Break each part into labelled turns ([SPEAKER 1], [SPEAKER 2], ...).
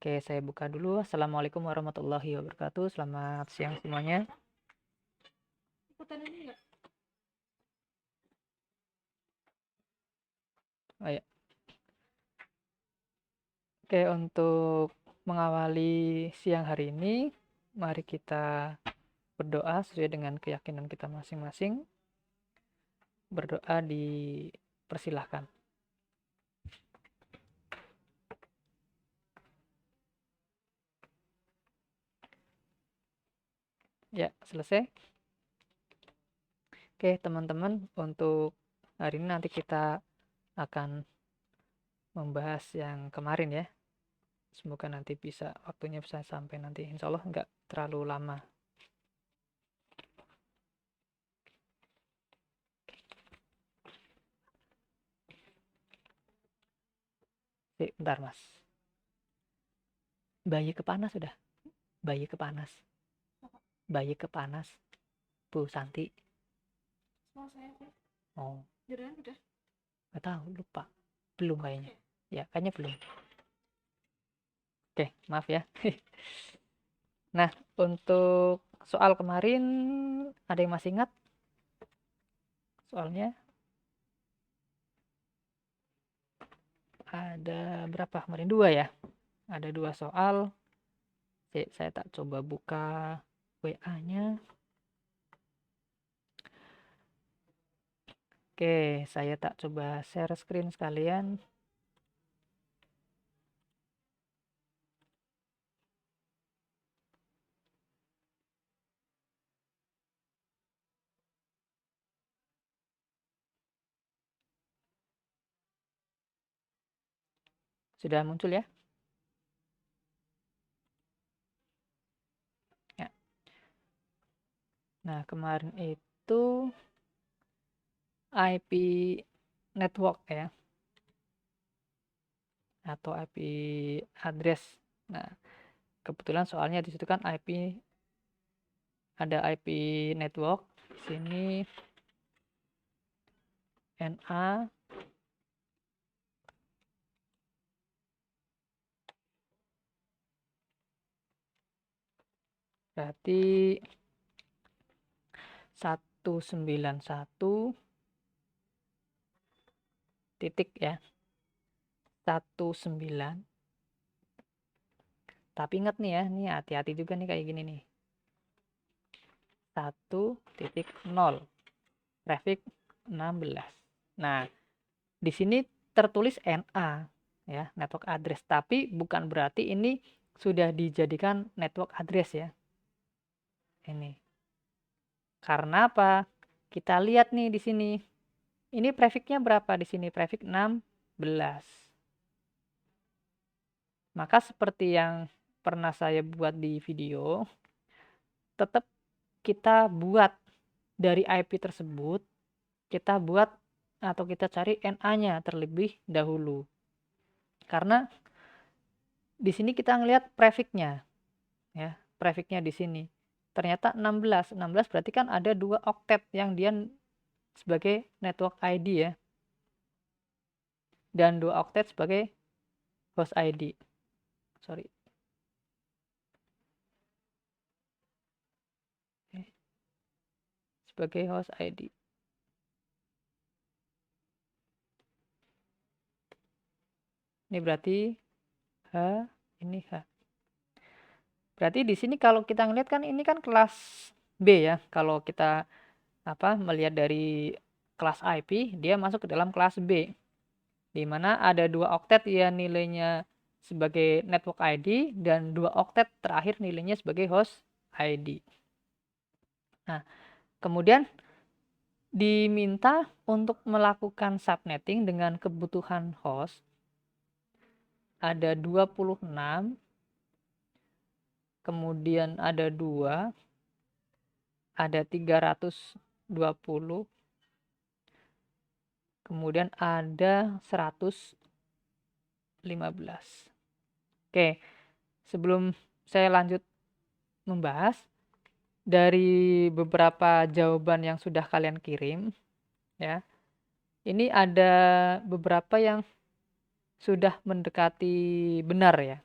[SPEAKER 1] Oke, saya buka dulu. Assalamualaikum warahmatullahi wabarakatuh. Selamat siang semuanya.
[SPEAKER 2] Ikutan ini enggak?
[SPEAKER 1] Oh, ya. Oke, untuk mengawali siang hari ini, mari kita berdoa sesuai dengan keyakinan kita masing-masing. Berdoa dipersilahkan. Ya, selesai. Oke, teman-teman, untuk hari ini nanti kita akan membahas yang kemarin ya. Semoga nanti waktunya bisa sampai nanti. Insya Allah nggak terlalu lama. Bentar mas. Bayi kepanas sudah. Bayi kepanas. Bayi kepanas. Bu Santi.
[SPEAKER 2] Semua saya sih.
[SPEAKER 1] Oh,
[SPEAKER 2] Jadian udah.
[SPEAKER 1] nggak tahu, lupa. Belum kayaknya. Ya, kayaknya belum. Oke, maaf ya. Nah, untuk soal kemarin, ada yang masih ingat? Soalnya ada berapa kemarin? 2 ya. Ada 2 soal. Saya tak coba buka WA-nya. Oke, saya tak coba share screen sekalian. Sudah muncul ya? Ya. Nah, kemarin itu IP network ya, atau IP address. Nah, kebetulan soalnya di situ kan ada IP network. Di sini NA berarti 191 titik ya, 19. Tapi ingat nih ya, nih hati-hati juga nih kayak gini nih. 1.0 traffic 16. Nah, di sini tertulis NA ya, network address, tapi bukan berarti ini sudah dijadikan network address ya. Ini. Karena apa? Kita lihat nih di sini. Ini prefixnya berapa di sini? Prefix 16. Maka seperti yang pernah saya buat di video, tetap kita buat dari IP tersebut, kita buat atau kita cari NA-nya terlebih dahulu. Karena di sini kita ngelihat prefixnya ya, prefixnya di sini. Ternyata 16. 16 berarti kan ada 2 oktet yang dia sebagai network ID ya. Dan 2 oktet sebagai host ID. Sorry. Sebagai host ID. Ini berarti H, ini H. Berarti di sini kalau kita ngelihat kan ini kan kelas B ya. Kalau kita melihat dari kelas IP, dia masuk ke dalam kelas B. Di mana ada 2 oktet ya nilainya sebagai network ID dan 2 oktet terakhir nilainya sebagai host ID. Nah, kemudian diminta untuk melakukan subnetting dengan kebutuhan host ada 26, kemudian ada 2, ada 320, kemudian ada 115. Oke, sebelum saya lanjut membahas, dari beberapa jawaban yang sudah kalian kirim, ya, ini ada beberapa yang sudah mendekati benar ya.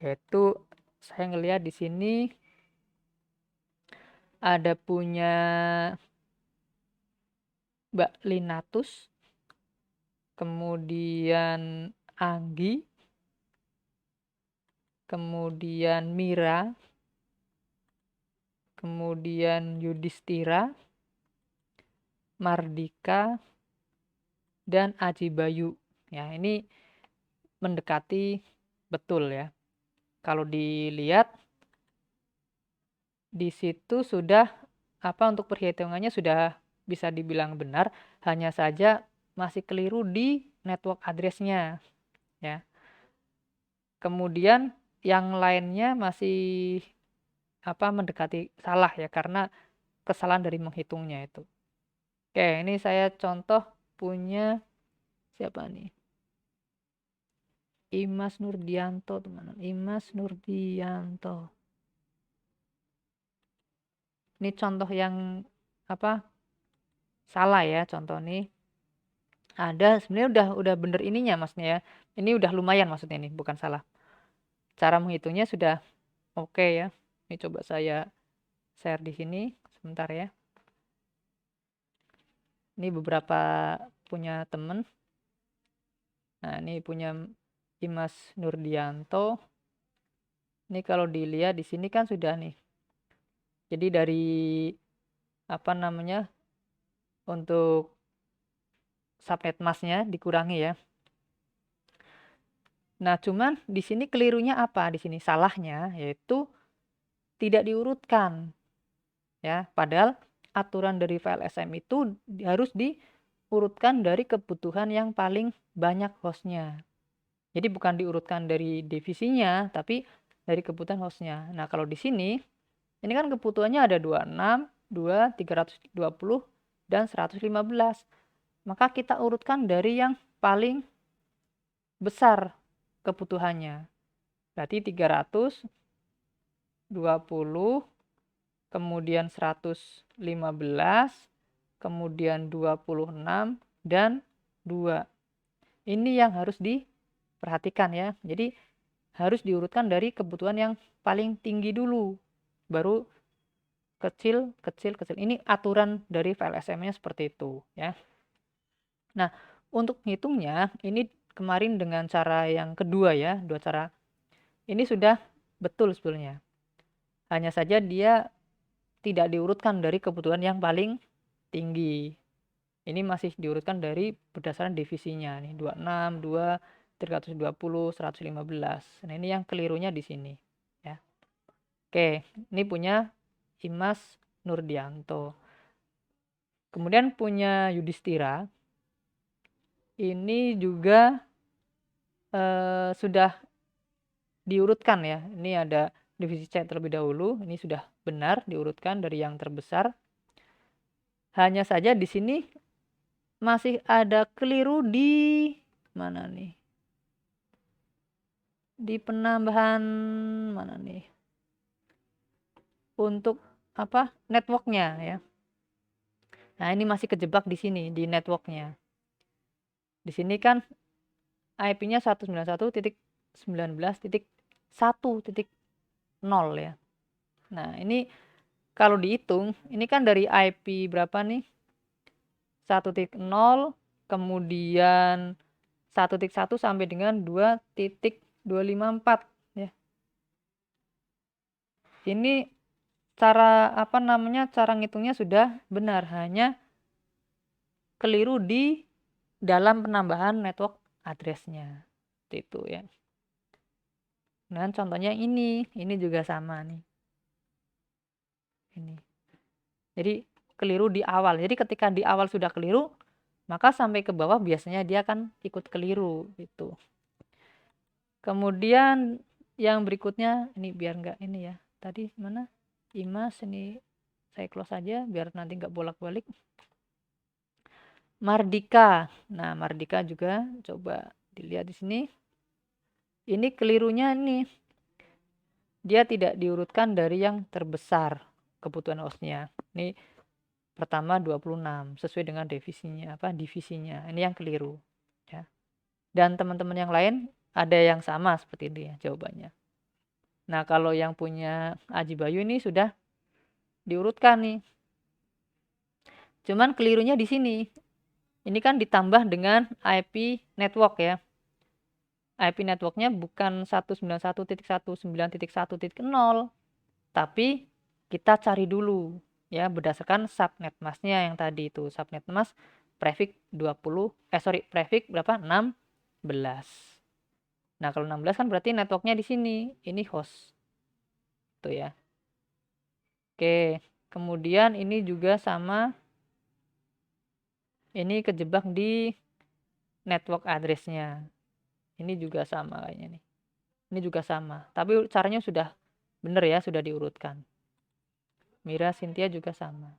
[SPEAKER 1] Yaitu saya ngelihat di sini ada punya Mbak Linatus, kemudian Anggi, kemudian Mira, kemudian Yudhistira, Mardika, dan Aji Bayu. Ya, ini mendekati betul ya. Kalau dilihat di situ sudah untuk perhitungannya sudah bisa dibilang benar, hanya saja masih keliru di network address-nya ya. Kemudian yang lainnya masih mendekati salah ya karena kesalahan dari menghitungnya itu. Oke, ini saya contoh punya siapa nih? Imas Nurdianto, teman-teman. Imas Nurdianto. Ini contoh yang salah ya, contoh nih. Ada sebenarnya udah bener ininya maksudnya ya. Ini udah lumayan maksudnya ini, bukan salah. Cara menghitungnya sudah oke ya. Ini coba saya share di sini sebentar ya. Ini beberapa punya temen. Nah, ini punya Imas Nurdianto. Ini kalau dilihat di sini kan sudah nih. Jadi dari untuk subnet masknya dikurangi ya. Nah, cuman di sini kelirunya apa? Di sini salahnya yaitu tidak diurutkan. Ya, padahal aturan dari file SM itu harus diurutkan dari kebutuhan yang paling banyak hostnya. Jadi bukan diurutkan dari divisinya, tapi dari kebutuhan hostnya. Nah, kalau di sini, ini kan kebutuhannya ada 26, 2, 320, dan 115. Maka kita urutkan dari yang paling besar kebutuhannya. Berarti 320, kemudian 115, kemudian 26, dan 2. Ini yang harus diperhatikan ya. Jadi harus diurutkan dari kebutuhan yang paling tinggi dulu. Baru kecil, kecil, kecil. Ini aturan dari file SM-nya seperti itu ya. Nah, untuk ngitungnya ini kemarin dengan cara yang kedua ya, dua cara. Ini sudah betul sebetulnya. Hanya saja dia tidak diurutkan dari kebutuhan yang paling tinggi. Ini masih diurutkan dari berdasarkan divisinya nih, 26, 2, 320, 115. Nah, ini yang kelirunya di sini ya. Oke, ini punya Imas Nurdianto. Kemudian punya Yudhistira. Ini juga sudah diurutkan ya. Ini ada divisi C terlebih dahulu. Ini sudah benar diurutkan dari yang terbesar. Hanya saja di sini masih ada keliru di mana nih? Di penambahan mana nih? Untuk networknya ya. Nah, ini masih kejebak di sini di networknya. Di sini kan IP-nya 191.19.1.0 ya. Nah, ini kalau dihitung, ini kan dari IP berapa nih? 1.0, kemudian 1.1 sampai dengan 2.254 ya. Ini cara cara ngitungnya sudah benar, hanya keliru di dalam penambahan network address-nya. Itu ya. Nah, contohnya ini juga sama nih. Ini. Jadi keliru di awal. Jadi ketika di awal sudah keliru, maka sampai ke bawah biasanya dia akan ikut keliru gitu. Kemudian yang berikutnya ini biar enggak ini ya. Tadi mana? Imas ini saya close aja biar nanti enggak bolak-balik. Mardika. Nah, Mardika juga coba dilihat di sini. Ini kelirunya nih. Dia tidak diurutkan dari yang terbesar kebutuhan hostnya. Ini pertama 26 sesuai dengan divisinya divisinya. Ini yang keliru ya. Dan teman-teman yang lain ada yang sama seperti ini ya jawabannya. Nah, kalau yang punya Aji Bayu ini sudah diurutkan nih. Cuman kelirunya di sini. Ini kan ditambah dengan IP network ya. IP networknya bukan 191.1.1.1.0, tapi kita cari dulu ya berdasarkan subnet masknya yang tadi itu. Subnet mask prefix 20, prefix berapa? 16. Nah, kalau 16 kan berarti networknya di sini. Ini host. Tuh ya. Oke, kemudian ini juga sama. Ini kejebak di network address-nya. Ini juga sama kayaknya nih. Ini juga sama. Tapi caranya sudah benar ya, sudah diurutkan. Mira, Cynthia juga sama.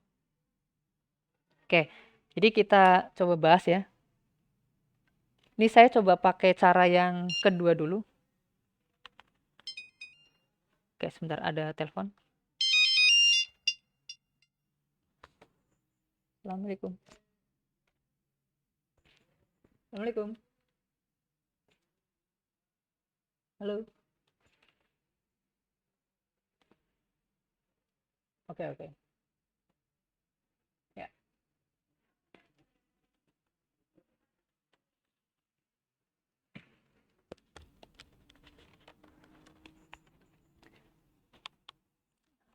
[SPEAKER 1] Oke, jadi kita coba bahas ya. Ini saya coba pakai cara yang kedua dulu. Oke, sebentar ada telepon. Assalamualaikum. Assalamualaikum. Halo. Oke. Ya.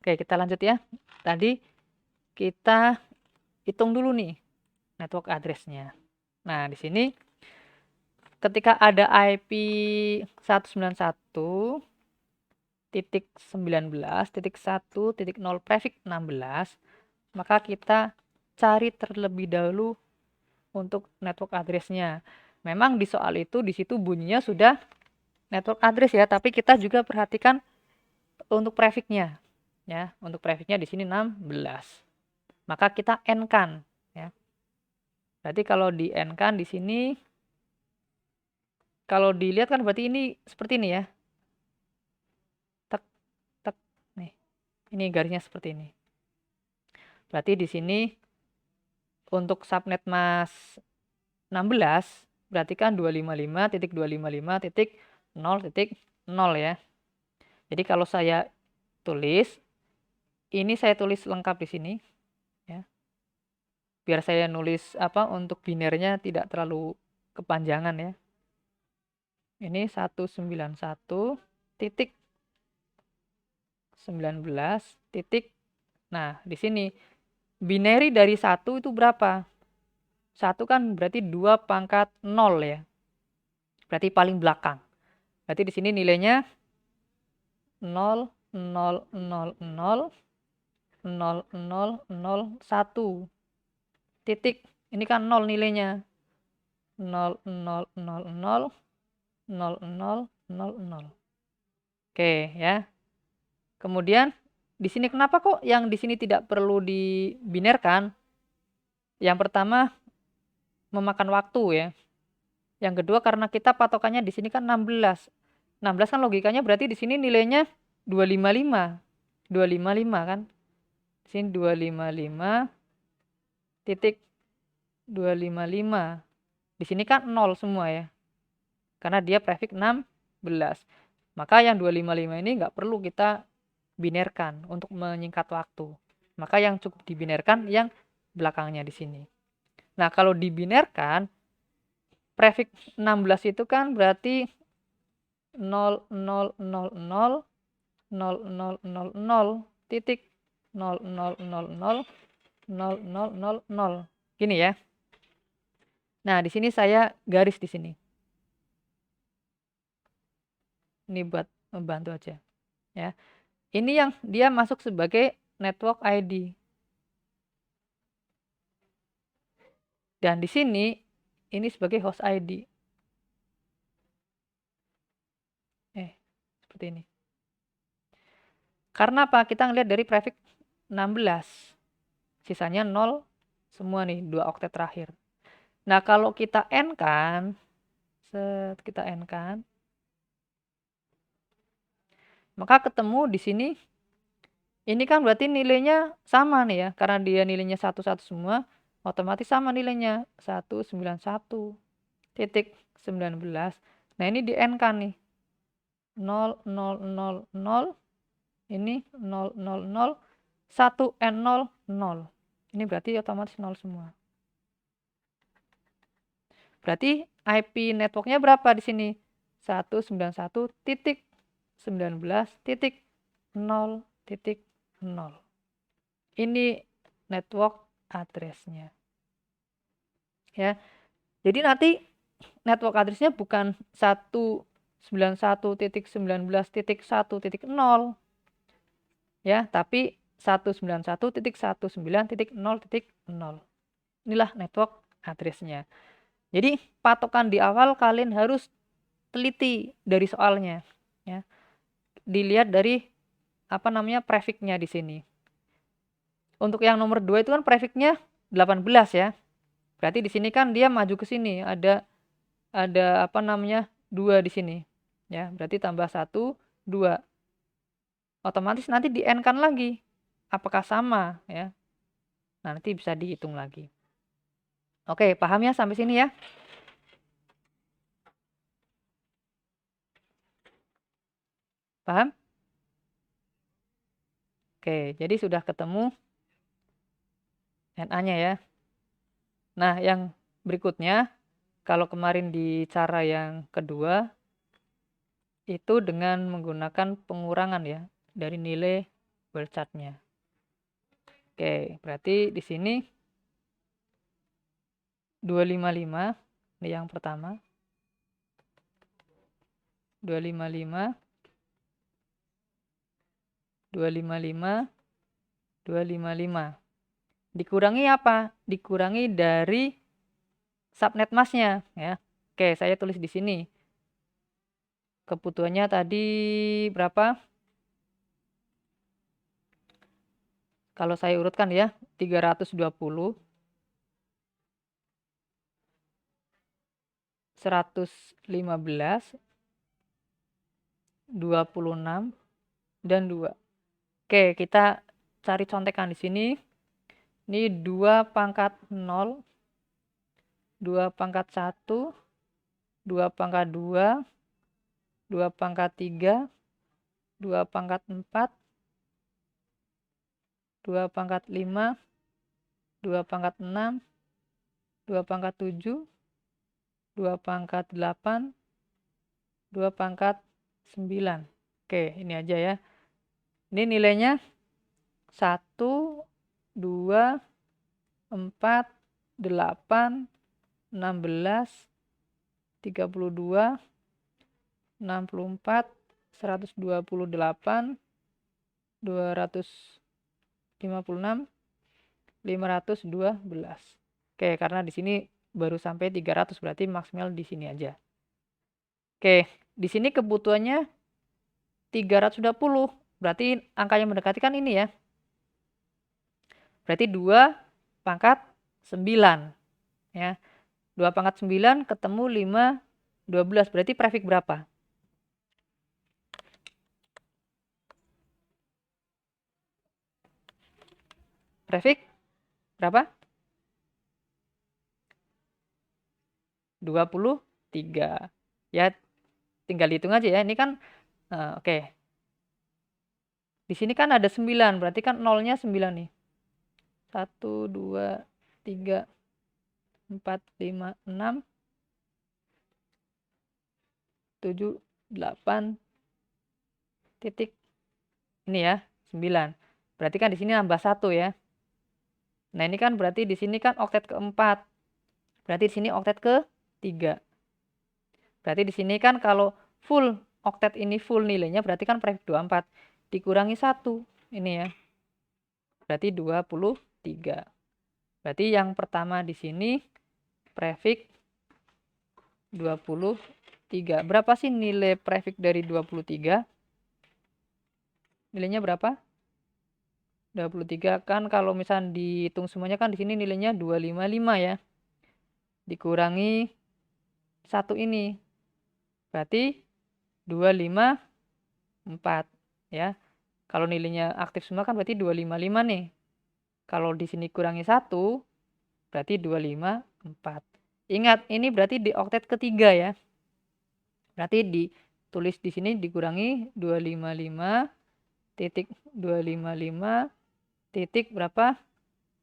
[SPEAKER 1] Oke, kita lanjut ya. Tadi kita hitung dulu nih network address-nya. Nah, di sini ketika ada IP 191.19.1.0 prefix 16, maka kita cari terlebih dahulu untuk network address-nya. Memang di soal itu di situ bunyinya sudah network address ya, tapi kita juga perhatikan untuk prefix-nya ya. Untuk prefix-nya di sini 16. Maka kita n-kan ya. Berarti kalau di n-kan di sini kalau dilihat kan berarti ini seperti ini ya. Tek tek nih. Ini garisnya seperti ini. Berarti di sini untuk subnet mask 16 berarti kan 255.255.0.0 ya. Jadi kalau saya tulis, ini saya tulis lengkap di sini ya. Biar saya nulis untuk binernya tidak terlalu kepanjangan ya. Ini 191 titik 19 titik. Nah, di sini binary dari 1 itu berapa? 1 kan berarti 2 pangkat 0 ya. Berarti paling belakang. Berarti di sini nilainya 0, 0, 0, 0, 0, 0, 0, 1. Titik. Ini kan 0 nilainya. 0, 0, 0, 0, 0, 0, 0, 0. Oke ya. Kemudian di sini kenapa kok yang di sini tidak perlu dibinerkan? Yang pertama memakan waktu ya. Yang kedua karena kita patokannya di sini kan 16. 16 kan logikanya berarti di sini nilainya 255. 255 kan? Di sini 255 titik 255. Di sini kan 0 semua ya. Karena dia prefix 16. Maka yang 255 ini nggak perlu kita binerkan untuk menyingkat waktu. Maka yang cukup dibinerkan yang belakangnya di sini. Nah, kalau dibinerkan prefix 16 itu kan berarti 0, 0, 0, 0, 0, 0, 0, 0, titik 0, 0, 0, 0, 0, 0, 0, 0. Gini ya. Nah, di sini saya garis di sini. Ini buat membantu aja. Ya. Ini yang dia masuk sebagai network ID. Dan di sini ini sebagai host ID. Seperti ini. Karena apa? Kita ngelihat dari prefix 16. Sisanya 0 semua nih, 2 oktet terakhir. Nah, kalau kita n-kan, kita n-kan, maka ketemu di sini, ini kan berarti nilainya sama nih ya, karena dia nilainya 1 semua, otomatis sama nilainya, 191.19. Nah, ini di n-kan nih. 0, 0, 0, 0. Ini 0, 0, 0. 1 and 0, 0. Ini berarti otomatis 0 semua. Berarti IP networknya berapa di sini? 191.19.0.0. Ini network address-nya. Ya. Jadi nanti network address-nya bukan 191.19.1.0 ya, tapi 191.19.0.0. Inilah network address-nya. Jadi patokan di awal kalian harus teliti dari soalnya ya. Dilihat dari prefix-nya di sini. Untuk yang nomor 2 itu kan prefix-nya 18 ya. Berarti di sini kan dia maju ke sini, ada 2 di sini. Ya, berarti tambah 1, 2. Otomatis nanti di N-kan lagi. Apakah sama ya? Nah, nanti bisa dihitung lagi. Oke, paham ya sampai sini ya? Paham? Oke, jadi sudah ketemu NA-nya ya. Nah, yang berikutnya, kalau kemarin di cara yang kedua, itu dengan menggunakan pengurangan ya, dari nilai word chart-nya. Oke, berarti di sini 255, ini yang pertama. 255, 255, 255. Dikurangi apa? Dikurangi dari subnet mask-nya ya. Oke, saya tulis di sini. Kebutuhannya tadi berapa? Kalau saya urutkan ya, 320, 115, 26, dan 2. Oke, kita cari contekan di sini. Ini 2 pangkat 0, 2 pangkat 1, 2 pangkat 2, 2 pangkat 3, 2 pangkat 4, 2 pangkat 5, 2 pangkat 6, 2 pangkat 7, 2 pangkat 8, 2 pangkat 9. Oke, ini aja ya. Ini nilainya 1, 2, 4, 8, 16, 32, 64, 128, 256, 512. Oke, karena di sini baru sampai 300 berarti maksimal di sini aja. Oke, di sini kebutuhannya 320. Berarti angka yang mendekati kan ini ya. Berarti 2 pangkat 9 ya. 2 pangkat 9 ketemu 5, 12. Berarti prefix berapa? Prefix berapa? 23. Ya, tinggal hitung aja ya. Ini kan oke. Di sini kan ada 9, berarti kan nolnya 9 nih. 1, 2, 3, 4, 5, 6, 7, 8, titik. Ini ya, 9. Berarti kan di sini nambah 1 ya. Nah, ini kan berarti di sini kan oktet keempat. Berarti di sini oktet ke-3. Berarti di sini kan kalau full oktet ini full nilainya berarti kan prefix 24 dikurangi 1 ini ya. Berarti 23. Berarti yang pertama di sini prefix 23. Berapa sih nilai prefix dari 23? Nilainya berapa? 23 kan kalau misalnya dihitung semuanya kan di sini nilainya 255 ya. Dikurangi 1 ini. Berarti 254 ya. Kalau nilainya aktif semua kan berarti 255 nih. Kalau di sini kurangi 1 berarti 254. Ingat ini berarti di oktet ketiga ya. Berarti di tulis di sini dikurangi 255 titik berapa?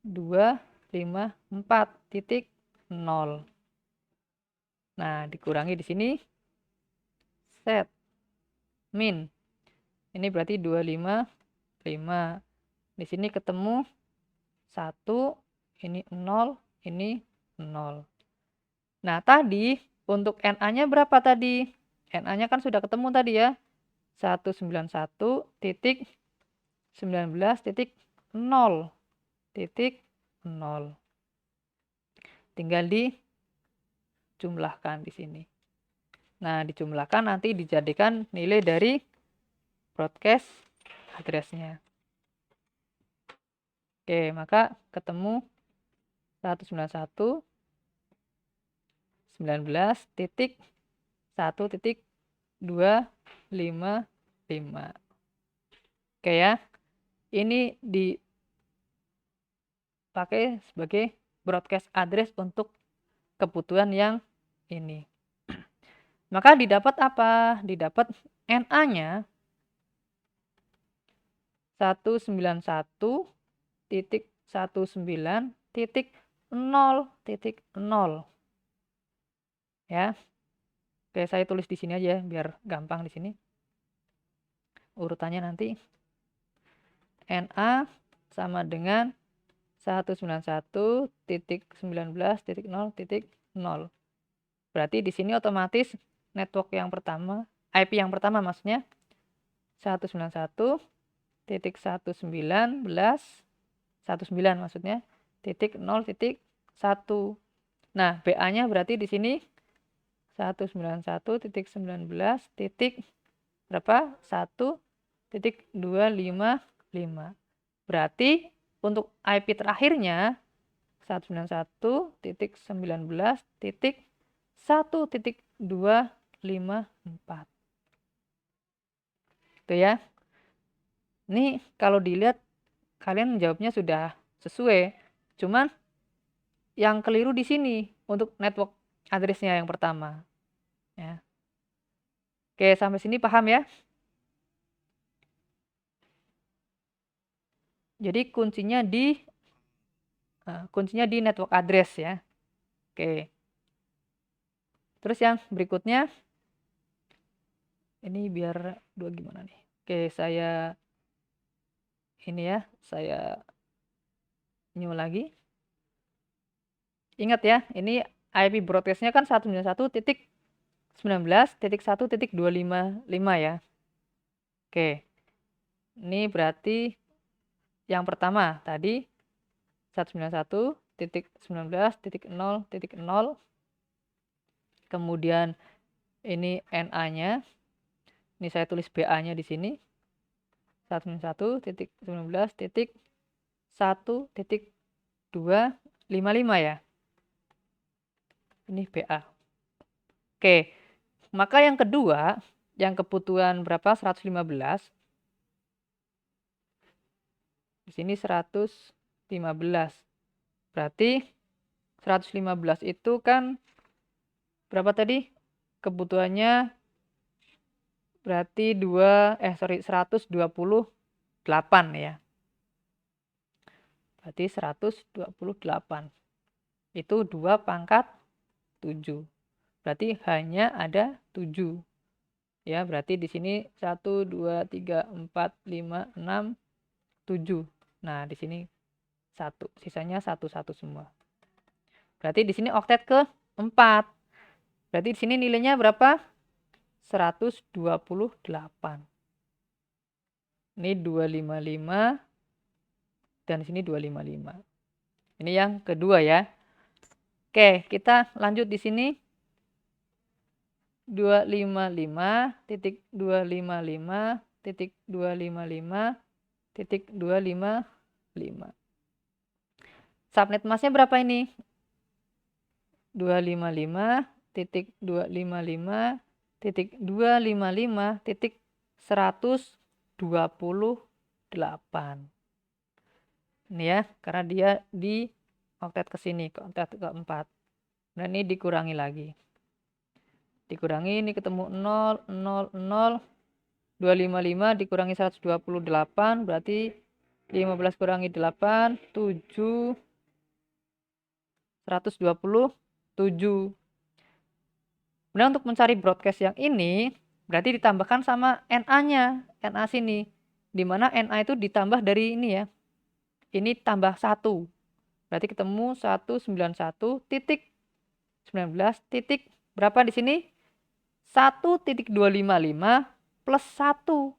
[SPEAKER 1] 254.0. Nah, dikurangi di sini set min. Ini berarti 255. Di sini ketemu 1, ini 0, ini 0. Nah, tadi untuk NA-nya berapa tadi? NA-nya kan sudah ketemu tadi ya. 191.19.0. Tinggal dijumlahkan di sini. Nah, dijumlahkan nanti dijadikan nilai dari broadcast address-nya. Oke, maka ketemu 191.19.1.255. Oke ya. Ini dipakai sebagai broadcast address untuk kebutuhan yang ini. Maka didapat apa? Didapat NA-nya 191.19.0.0 ya. Oke, saya tulis di sini aja biar gampang di sini. Urutannya nanti NA sama dengan 191.19.0.0. Berarti di sini otomatis network yang pertama, IP yang pertama maksudnya 191.19 maksudnya titik 0.1. Nah, BA-nya berarti di sini 191.19 berapa? 1.255. Berarti untuk IP terakhirnya 191.19.1.254. Itu ya. Ini kalau dilihat kalian jawabnya sudah sesuai. Cuman yang keliru di sini untuk network address-nya yang pertama. Ya. Oke, sampai sini paham ya? Jadi kuncinya di network address ya. Oke. Terus yang berikutnya ini biar dua gimana nih? Oke, saya new lagi. Ingat ya, ini IP broadcast-nya kan 191.19.1.255 ya. Oke. Ini berarti yang pertama tadi 191.19.0.0. Kemudian ini NA-nya. Ini saya tulis BA-nya di sini. 191.19.1.255 ya. Ini BA. Oke. Maka yang kedua, yang kebutuhan berapa? 115. Di sini 115. Berarti 115 itu kan berapa tadi? Kebutuhannya berarti 128 ya. Berarti 128. Itu 2 pangkat 7. Berarti hanya ada 7. Ya, berarti di sini 1 2 3 4 5 6 7. Nah, di sini 1. Sisanya 1 semua. Berarti di sini oktet ke 4. Berarti di sini nilainya berapa? 128. Ini 255 dan di sini 255. Ini yang kedua ya. Oke, kita lanjut di sini. 255.255.255.255. Subnet masknya berapa ini? 255.255.128. Ini ya, karena dia di oktet ke sini, ke oktet keempat. Dan ini dikurangi lagi. Dikurangi ini ketemu 0, 0, 0. 255 dikurangi 128 berarti 15 kurangi 8, 7, 127. Kemudian untuk mencari broadcast yang ini, berarti ditambahkan sama NA-nya, NA sini. Dimana NA itu ditambah dari ini ya. Ini tambah 1. Berarti ketemu 191 titik 19 titik berapa di sini? 1.255 plus 1.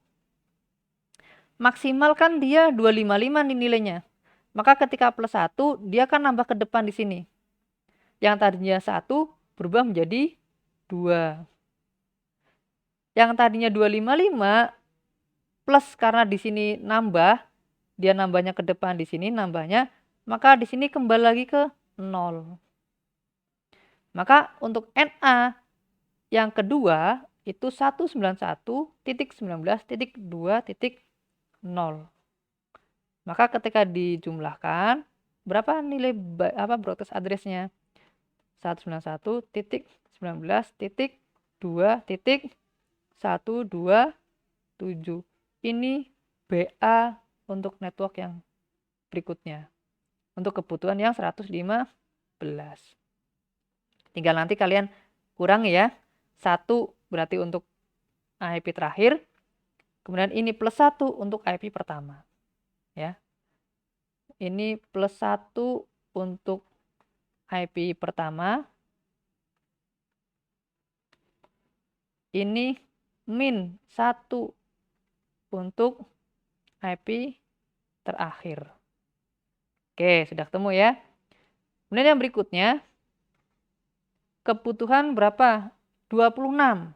[SPEAKER 1] Maksimal kan dia 255 nih nilainya. Maka ketika plus 1, dia kan nambah ke depan di sini. Yang tadinya 1 berubah menjadi 2. Yang tadinya 255 plus karena di sini nambah, dia nambahnya ke depan di sini nambahnya, maka di sini kembali lagi ke 0. Maka untuk NA yang kedua itu 191.19.2.0. Maka ketika dijumlahkan, berapa nilai broadcast address-nya? 191.19.2.127. Ini BA untuk network yang berikutnya. Untuk kebutuhan yang 115. Tinggal nanti kalian kurangi ya. 1 berarti untuk IP terakhir. Kemudian ini plus 1 untuk IP pertama. Ya. Ini plus 1 untuk IP pertama. Ini min 1 untuk IP terakhir. Oke, sudah ketemu ya. Kemudian yang berikutnya, kebutuhan berapa? 26.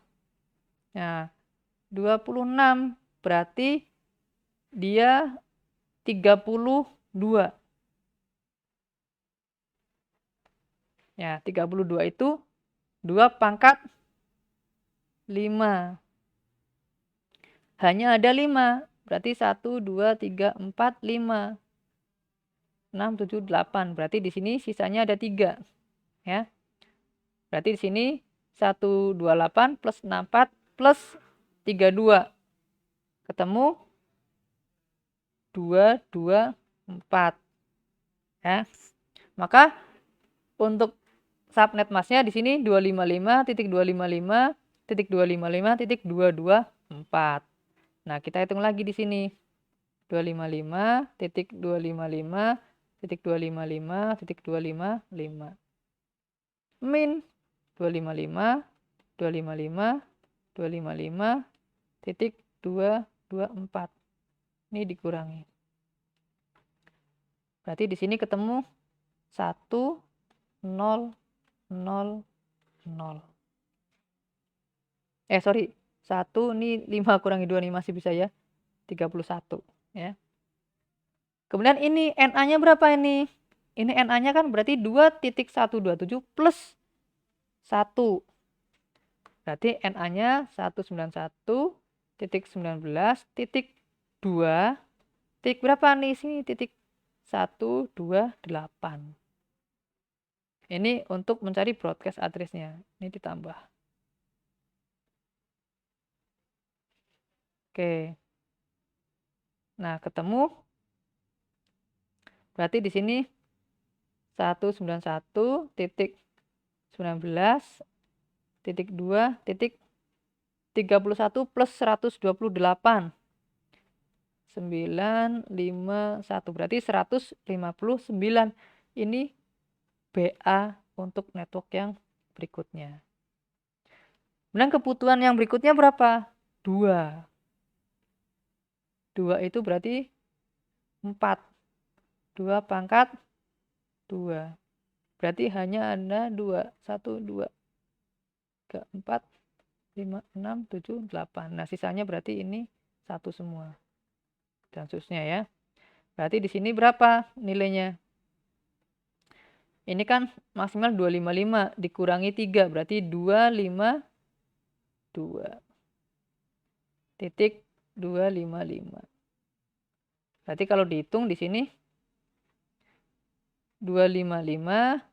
[SPEAKER 1] Nah, 26 berarti dia 32. Ya, 32 itu 2 pangkat 5. Hanya ada 5. Berarti 1, 2, 3, 4, 5. 6, 7, 8. Berarti di sini sisanya ada 3. Ya. Berarti di sini 128 plus 64 plus 32. Ketemu 224. Ya. Maka untuk subnet masknya di sini 255.255.255.224. Nah, kita hitung lagi di sini. 255.255.255.255. Min 255, 255, 255.224. Ini dikurangi. Berarti di sini ketemu 1, 0, 0, 0. Sorry. 1 ini 5 kurangi 2 nih masih bisa ya. 31 ya. Kemudian ini NA-nya berapa ini? Ini NA-nya kan berarti 2.127 plus 1. Berarti NA-nya 191.19.2. Titik berapa nih sini? Titik 128. Ini untuk mencari broadcast address-nya. Ini ditambah. Oke. Nah, ketemu. Berarti di sini 191.19.2.31 plus 128. 951 berarti 159. Ini BA untuk network yang berikutnya. Kemudian kebutuhan yang berikutnya berapa? 2. 2 itu berarti 4. 2 pangkat 2. Berarti hanya ada 2. 1, 2, 3, 4, 5, 6, 7, 8. Nah, sisanya berarti ini 1 semua. Dan seterusnya ya. Berarti di sini berapa nilainya? Ini kan maksimal 255 dikurangi 3 berarti 252. Titik 255. Berarti kalau dihitung di sini 255.255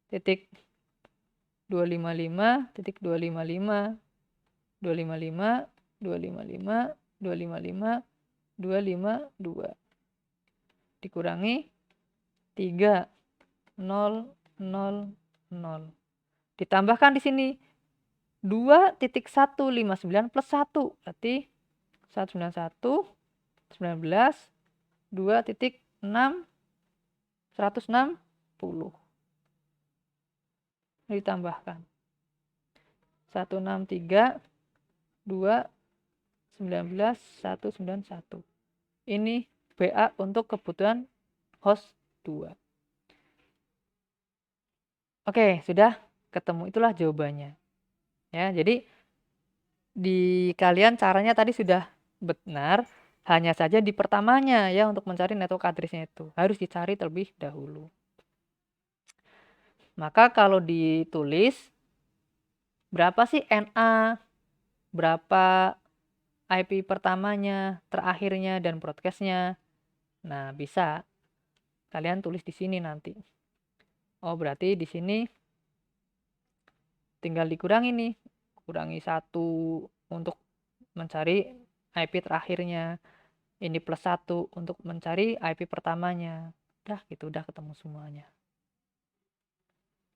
[SPEAKER 1] titik 255.255, 255, 255, 255, 252. Dikurangi 3, 0, 0, 0. Ditambahkan di sini 2.159 plus 1. Berarti 191, 19, 2.6, 160. Ditambahkan 163, 2, 19, 191. Ini BA untuk kebutuhan host 2. Oke, sudah ketemu, itulah jawabannya. Ya, jadi di kalian caranya tadi sudah benar, hanya saja di pertamanya ya untuk mencari network address-nya itu harus dicari terlebih dahulu. Maka kalau ditulis berapa sih NA, berapa IP pertamanya, terakhirnya, dan broadcast-nya. Nah, bisa kalian tulis di sini nanti. Oh, berarti di sini tinggal dikurangi nih. Kurangi 1 untuk mencari IP terakhirnya. Ini plus 1 untuk mencari IP pertamanya. Udah gitu, udah ketemu semuanya.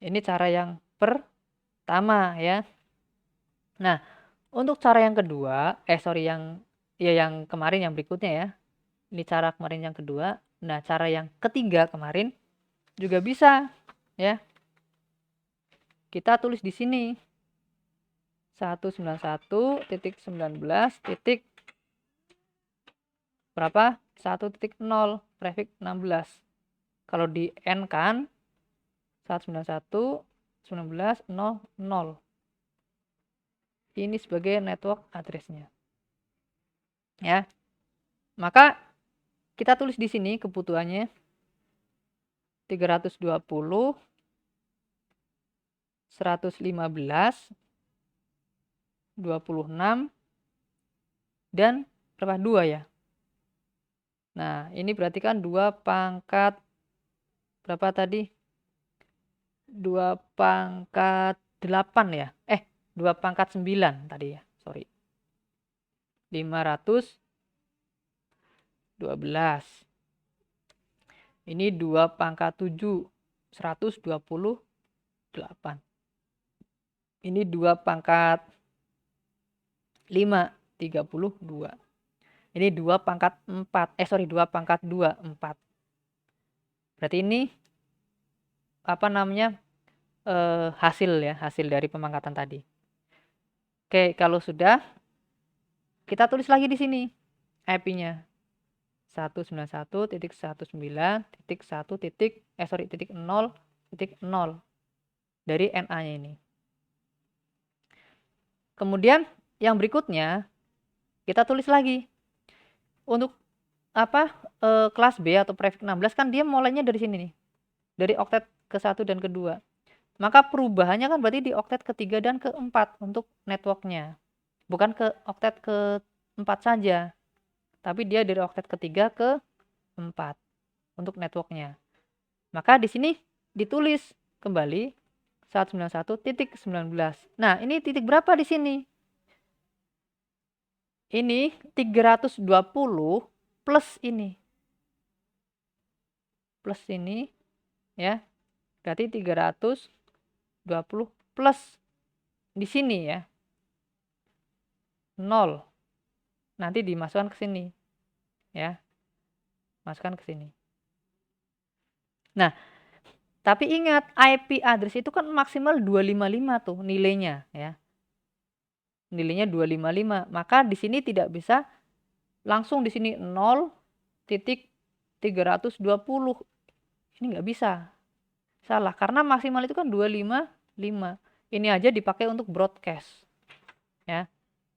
[SPEAKER 1] Ini cara yang pertama ya. Nah, untuk cara yang kedua, yang kemarin yang berikutnya ya. Ini cara kemarin yang kedua. Nah, cara yang ketiga kemarin juga bisa ya. Kita tulis di sini 191.19. Berapa? 1.0 prefix 16. Kalau di N kan 191.19.00. Ini sebagai network address-nya. Ya. Maka kita tulis di sini kebutuhannya 320, 115, 26, dan berapa? 2 ya. Nah, ini berarti kan 2 pangkat berapa tadi? 2 pangkat 8 ya. 2 pangkat 9 tadi ya. Sorry. 512. Ini 2 pangkat 7. 128. Ini 2 pangkat 5. 32. Ini 2 pangkat 4. 2 pangkat 2. 4. Berarti ini hasil dari pemangkatan tadi. Oke, kalau sudah kita tulis lagi di sini IP-nya 191.1.1.0.0 dari NA-nya ini. Kemudian yang berikutnya kita tulis lagi untuk kelas B atau prefix 16 kan dia mulainya dari sini nih, dari oktet ke-1 dan ke-2. Maka perubahannya kan berarti di oktet ke-3 dan ke-4 untuk networknya. Bukan ke oktet ke-4 saja, tapi dia dari oktet ke-3 ke-4 untuk networknya. Maka di sini ditulis kembali 191.19. Nah, ini titik berapa di sini? Ini 320 plus ini. Plus ini ya. Berarti 320 plus di sini ya. 0. Nanti dimasukkan ke sini. Ya. Masukkan ke sini. Nah, tapi ingat IP address itu kan maksimal 255 tuh nilainya ya. Nilainya 255. Maka di sini tidak bisa langsung di sini 0.320. Ini nggak bisa. Salah, karena maksimal itu kan 255. Ini aja dipakai untuk broadcast. Ya.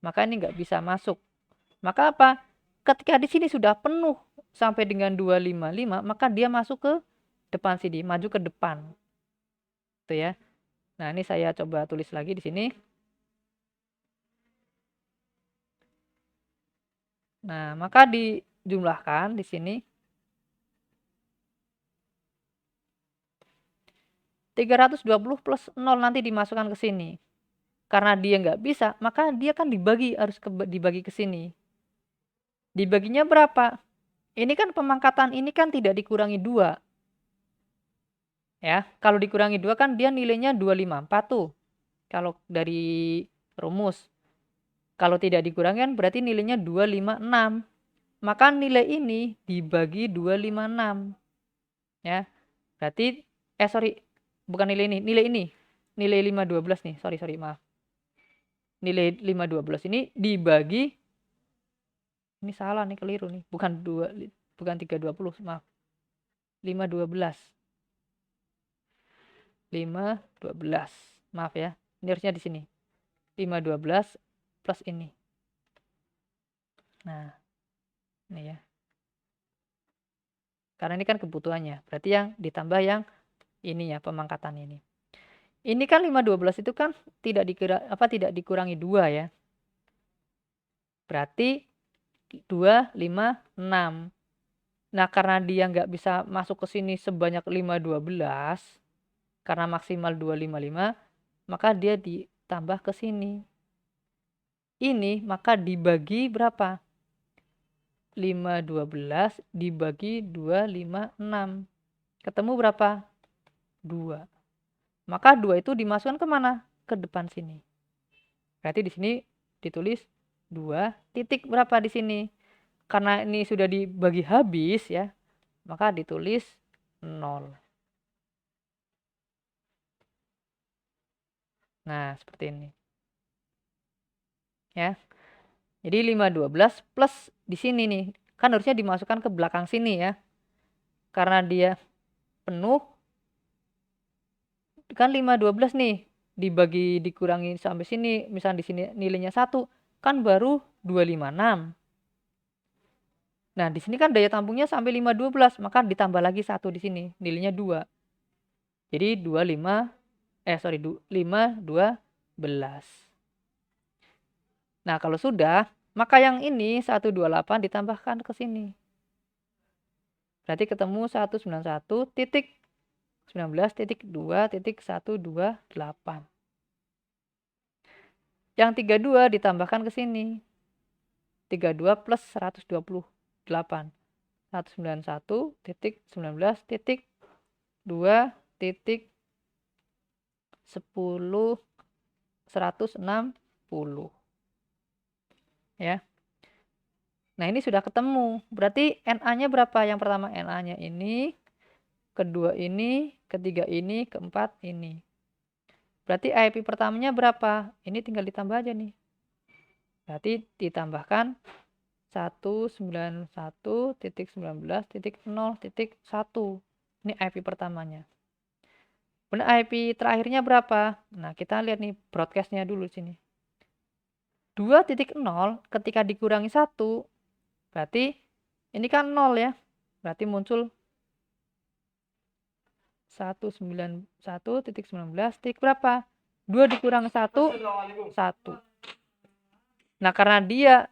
[SPEAKER 1] Maka ini nggak bisa masuk. Maka apa? Ketika di sini sudah penuh sampai dengan 255, maka dia masuk ke depan sini, maju ke depan. Itu ya. Nah, ini saya coba tulis lagi di sini. Nah, maka dijumlahkan di sini. 320 plus 0 nanti dimasukkan ke sini. Karena dia nggak bisa, maka dia kan dibagi, harus dibagi ke sini. Dibaginya berapa? Ini kan pemangkatan ini kan tidak dikurangi 2. Ya, kalau dikurangi 2 kan dia nilainya 254 tuh. Kalau dari rumus. Kalau tidak dikurangi kan berarti nilainya 256. Maka nilai ini dibagi 256. Ya. Berarti bukan nilai ini, nilai ini. Nilai 512 nih. Sorry, maaf. Nilai 512 ini dibagi, ini salah nih, keliru nih. Bukan 320, maaf. 512. 512. Maaf ya. Ini harusnya di sini. 512 plus ini. Nah, ini ya. Karena ini kan kebutuhannya. Berarti yang ditambah yang ini ya, pemangkatan ini. Ini kan 512 itu kan tidak dikurangi 2 ya. Berarti 256. Nah, karena dia nggak bisa masuk ke sini sebanyak 512, karena maksimal 255, maka dia ditambah ke sini. Ini maka dibagi berapa? 512 dibagi 256. Ketemu berapa? 2. Maka 2 itu dimasukkan kemana? Ke depan sini. Berarti di sini ditulis 2 titik berapa di sini? Karena ini sudah dibagi habis ya, maka ditulis 0. Nah, seperti ini. Ya. Jadi 512 plus di sini nih. Kan harusnya dimasukkan ke belakang sini ya. Karena dia penuh, kan 512 nih. Dikurangi sampai sini, misalnya di sini nilainya 1, kan baru 256. Nah, di sini kan daya tampungnya sampai 512, maka ditambah lagi 1 di sini, nilainya 2. Jadi 512. Nah, kalau sudah, maka yang ini 128 ditambahkan ke sini. Berarti ketemu 191.19.2.128. Yang 32 ditambahkan ke sini. 32 plus 128. 191.19.10.160. Ya. Nah, ini sudah ketemu. Berarti NA-nya berapa? Yang pertama NA-nya ini, kedua ini, ketiga ini, keempat ini. Berarti IP pertamanya berapa? Ini tinggal ditambah aja nih. Berarti ditambahkan 191.19.0.1. Ini IP pertamanya. Kemudian IP terakhirnya berapa? Nah, kita lihat nih broadcast-nya dulu sini. 2.0 ketika dikurangi 1, berarti ini kan 0 ya. Berarti muncul 191.19 berapa? 2 dikurang 1, 1. Nah, karena dia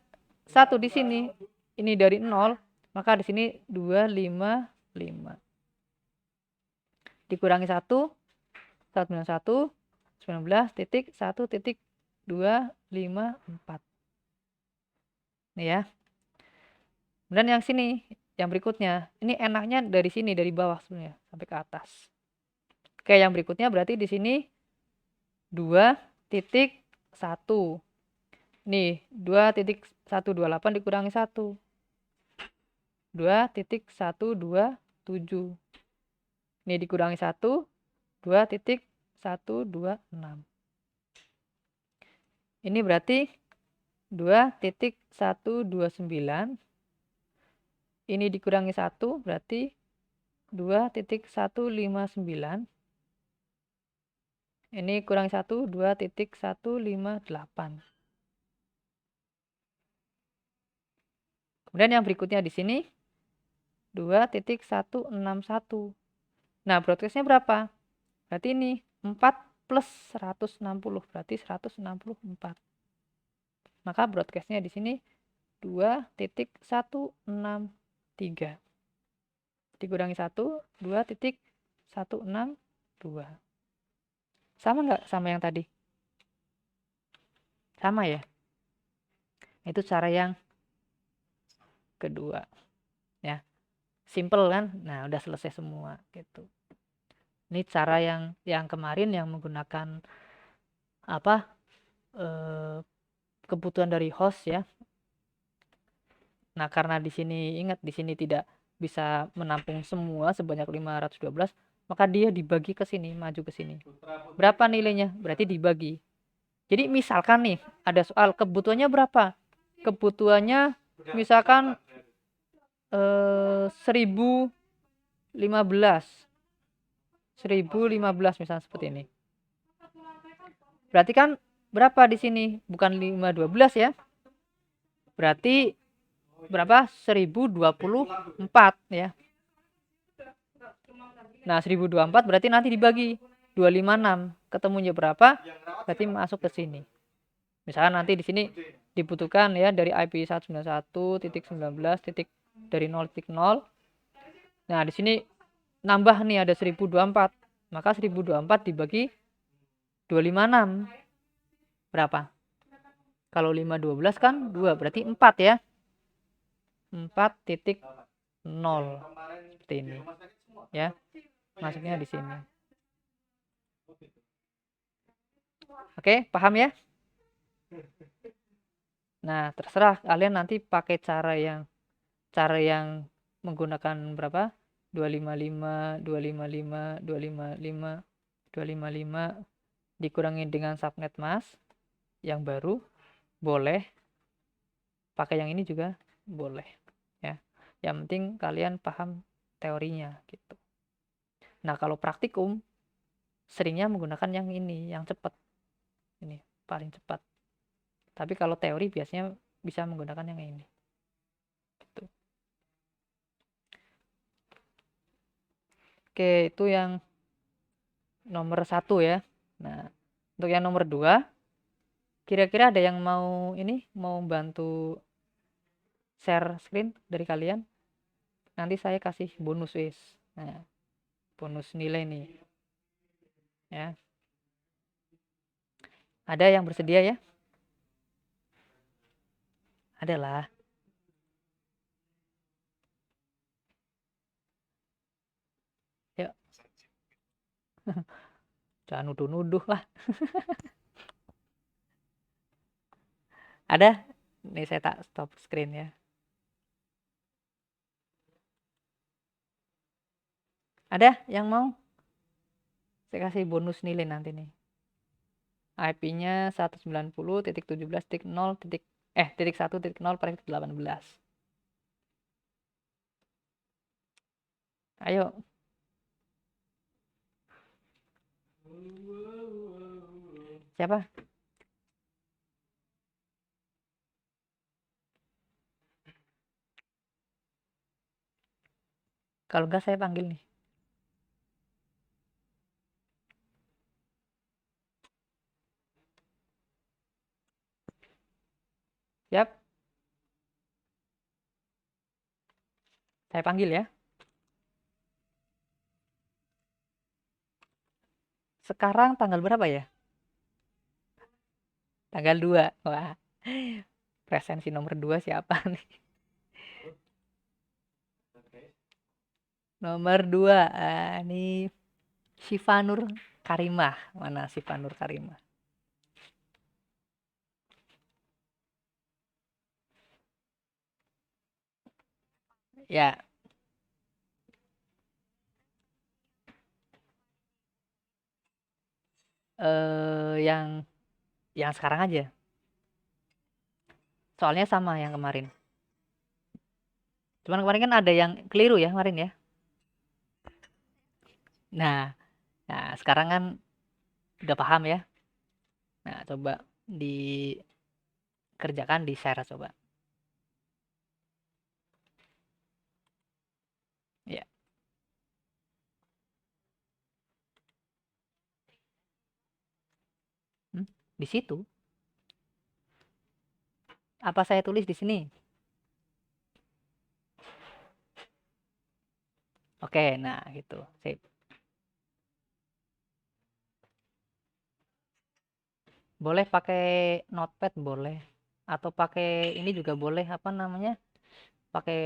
[SPEAKER 1] 1 di sini, ini dari 0, maka di sini 255. Dikurangi 1, 191.19.1.254. Nih ya. Kemudian yang sini, yang berikutnya, ini enaknya dari sini, dari bawah sebenarnya sampai ke atas. Oke, yang berikutnya berarti di sini 2.1. Nih, 2.128 dikurangi 1. 2.127. Nih dikurangi 1, 2.126. Ini berarti 2.129. Ini dikurangi 1 berarti 2.159. Ini kurangi 1, 2.158. Kemudian yang berikutnya di sini 2.161. Nah, broadcast-nya berapa? Berarti ini 4 plus 160, berarti 164. Maka broadcast-nya di sini 2.163. Dikurangi 1, 2.162. Sama nggak sama yang tadi? Sama ya? Itu cara yang kedua. Ya, simple kan? Nah, udah selesai semua gitu. Ini cara yang kemarin yang menggunakan apa? Kebutuhan dari host ya. Nah, karena di sini ingat di sini tidak bisa menampung semua sebanyak 512, maka dia dibagi ke sini, maju ke sini. Berapa nilainya? Berarti dibagi. Jadi misalkan nih ada soal kebutuhannya berapa? Kebutuhannya misalkan 1015. 1015 misalnya seperti ini. Berarti kan berapa di sini? Bukan 512 ya. Berarti berapa? 1024 ya. Nah, 1024 berarti nanti dibagi 256. Ketemunya berapa? Berarti masuk ke sini. Misalkan nanti di sini dibutuhkan ya dari IP 191.19. Dari 0.0. Nah, di sini nambah nih ada 1024. Maka 1024 dibagi 256. Berapa? Kalau 512 kan 2, berarti 4 ya. 4.0 seperti ini. Ya. Masuknya di sini. Oke, paham ya? Nah, terserah kalian nanti pakai cara yang menggunakan berapa? 255, 255, 255, 255 dikurangi dengan subnet mask yang baru, boleh. Pakai yang ini juga boleh ya. Yang penting kalian paham teorinya gitu. Nah, kalau praktikum seringnya menggunakan yang ini, yang cepat. Ini paling cepat. Tapi kalau teori biasanya bisa menggunakan yang ini. Gitu. Oke, itu yang nomor 1 ya. Nah, untuk yang nomor 2, kira-kira ada yang mau bantu share screen dari kalian? Nanti saya kasih bonus wis. Nah, bonus nilai nih. Ya. Ada yang bersedia ya? Adalah. Yuk. Jangan nuduh-nuduh lah. Ada? Nih saya tak stop screen ya. Ada yang mau? Saya kasih bonus nilai nanti nih. IP-nya 190.17.0.1.18. Ayo. Siapa? Kalau enggak saya panggil nih. Siap? Saya panggil ya. Sekarang tanggal berapa ya? Tanggal 2. Wah. Presensi nomor 2 siapa nih? Nomor 2. Ini Sifanur Karimah. Mana Sifanur Karimah? Ya. Yang sekarang aja. Soalnya sama yang kemarin. Cuman kemarin kan ada yang keliru ya kemarin ya. Nah, sekarang kan udah paham ya. Nah, coba dikerjakan, di share coba. Ya. Di situ. Apa saya tulis di sini? Oke, nah gitu. Sip. Boleh pakai notepad boleh. Atau pakai ini juga boleh, apa namanya? Pakai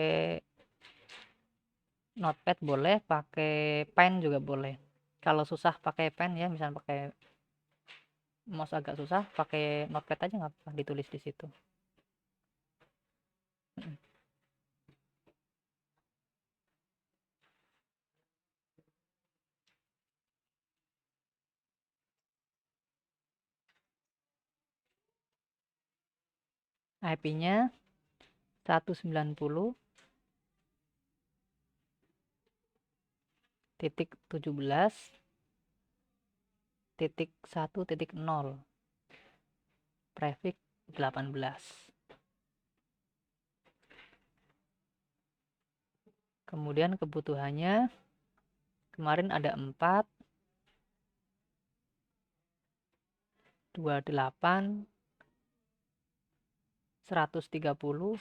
[SPEAKER 1] notepad boleh, pakai pen juga boleh. Kalau susah pakai pen ya, misalnya pakai mouse agak susah, pakai notepad aja nggak apa-apa, ditulis di situ. IP-nya 190.17.1.0 prefix 18. Kemudian kebutuhannya kemarin ada 4, 28, 130,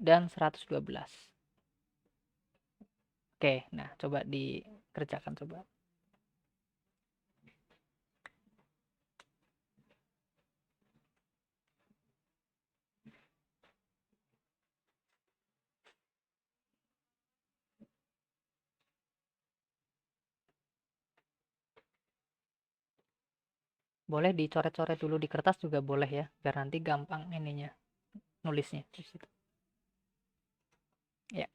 [SPEAKER 1] dan 112. Oke, nah coba dikerjakan coba. Boleh dicoret-coret dulu di kertas juga boleh ya, biar nanti gampang ininya nulisnya di situ. Ya.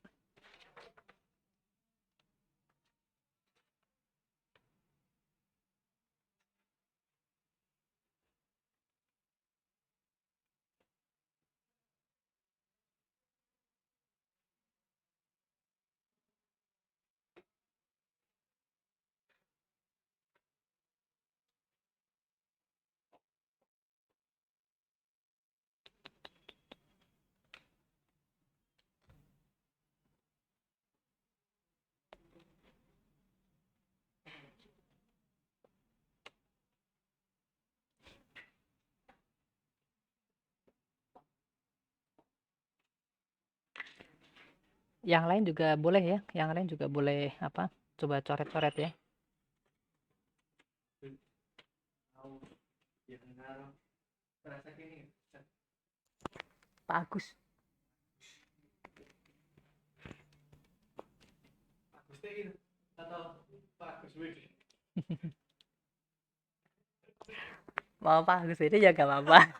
[SPEAKER 1] Yang lain juga boleh ya, yang lain juga boleh apa? Coba coret-coret ya. Pak Agus. Mau Pak Agus ini ya gak apa-apa.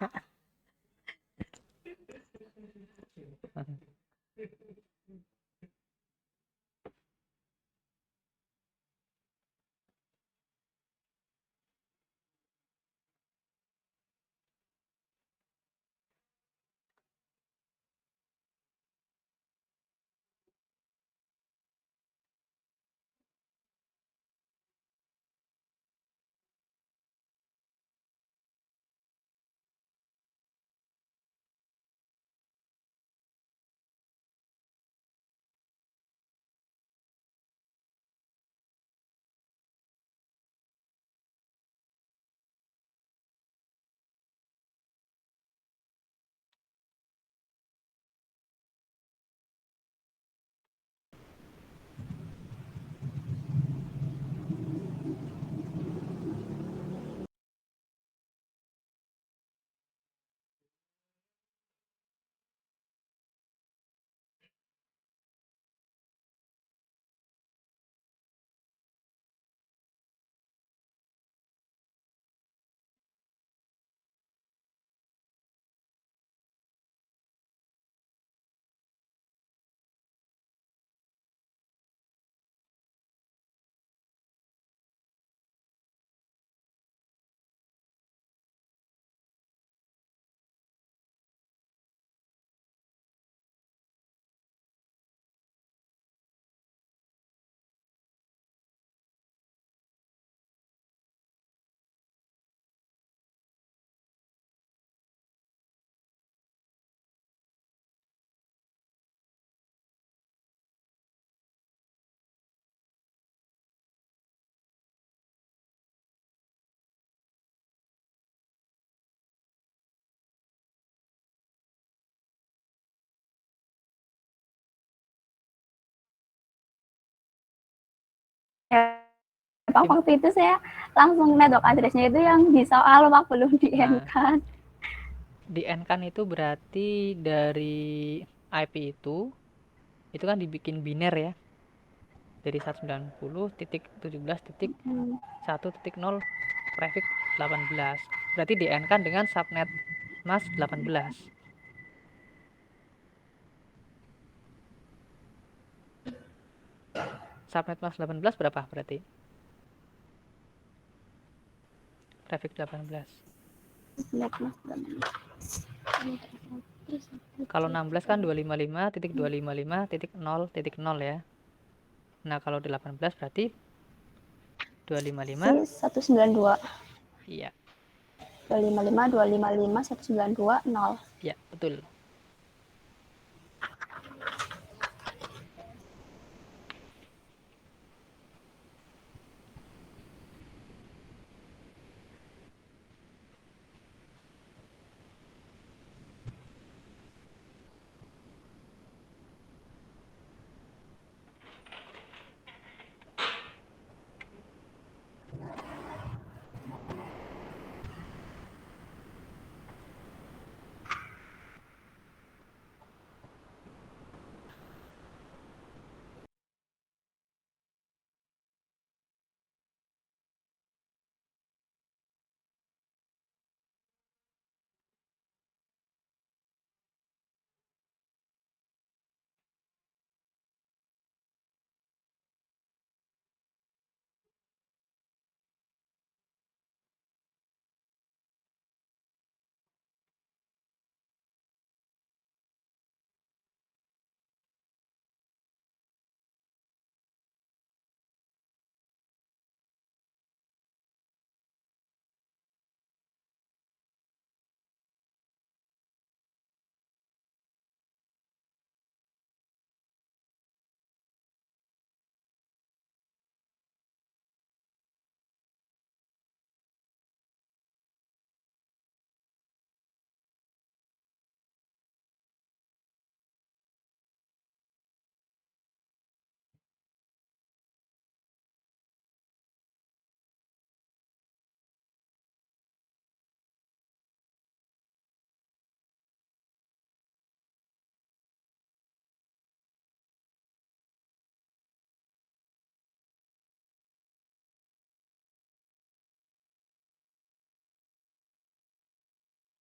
[SPEAKER 3] Waktu itu saya langsung medok address-nya itu yang di soal Pak, belum di N-kan.
[SPEAKER 1] Di N-kan itu berarti dari IP itu kan dibikin biner ya. Dari 190.17.1.0 prefix 18. Berarti di N-kan dengan subnet mask 18. Subnet mask 18 berapa berarti? Prefix 18. Kalau 16 kan 255.255.0.0 ya. Nah, kalau 18 berarti 255
[SPEAKER 3] 192.
[SPEAKER 1] Iya.
[SPEAKER 3] 255
[SPEAKER 1] Ya, betul.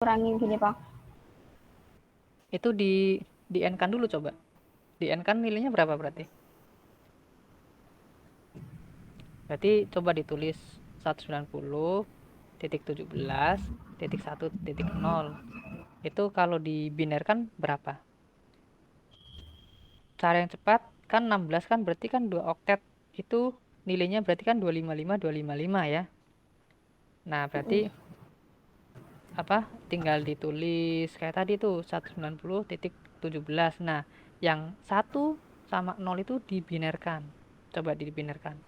[SPEAKER 3] Kurangin gini Pak.
[SPEAKER 1] Itu di N-kan dulu coba. Di N-kan nilainya berapa berarti? Berarti coba ditulis 190.17.1.0. Itu kalau dibinerkan berapa? Cara yang cepat kan 16 kan berarti kan 2 oktet. Itu nilainya berarti kan 255 ya. Nah, berarti tinggal ditulis kayak tadi tuh 190.17. Nah, yang 1 sama 0 itu dibinerkan. Coba dibinerkan.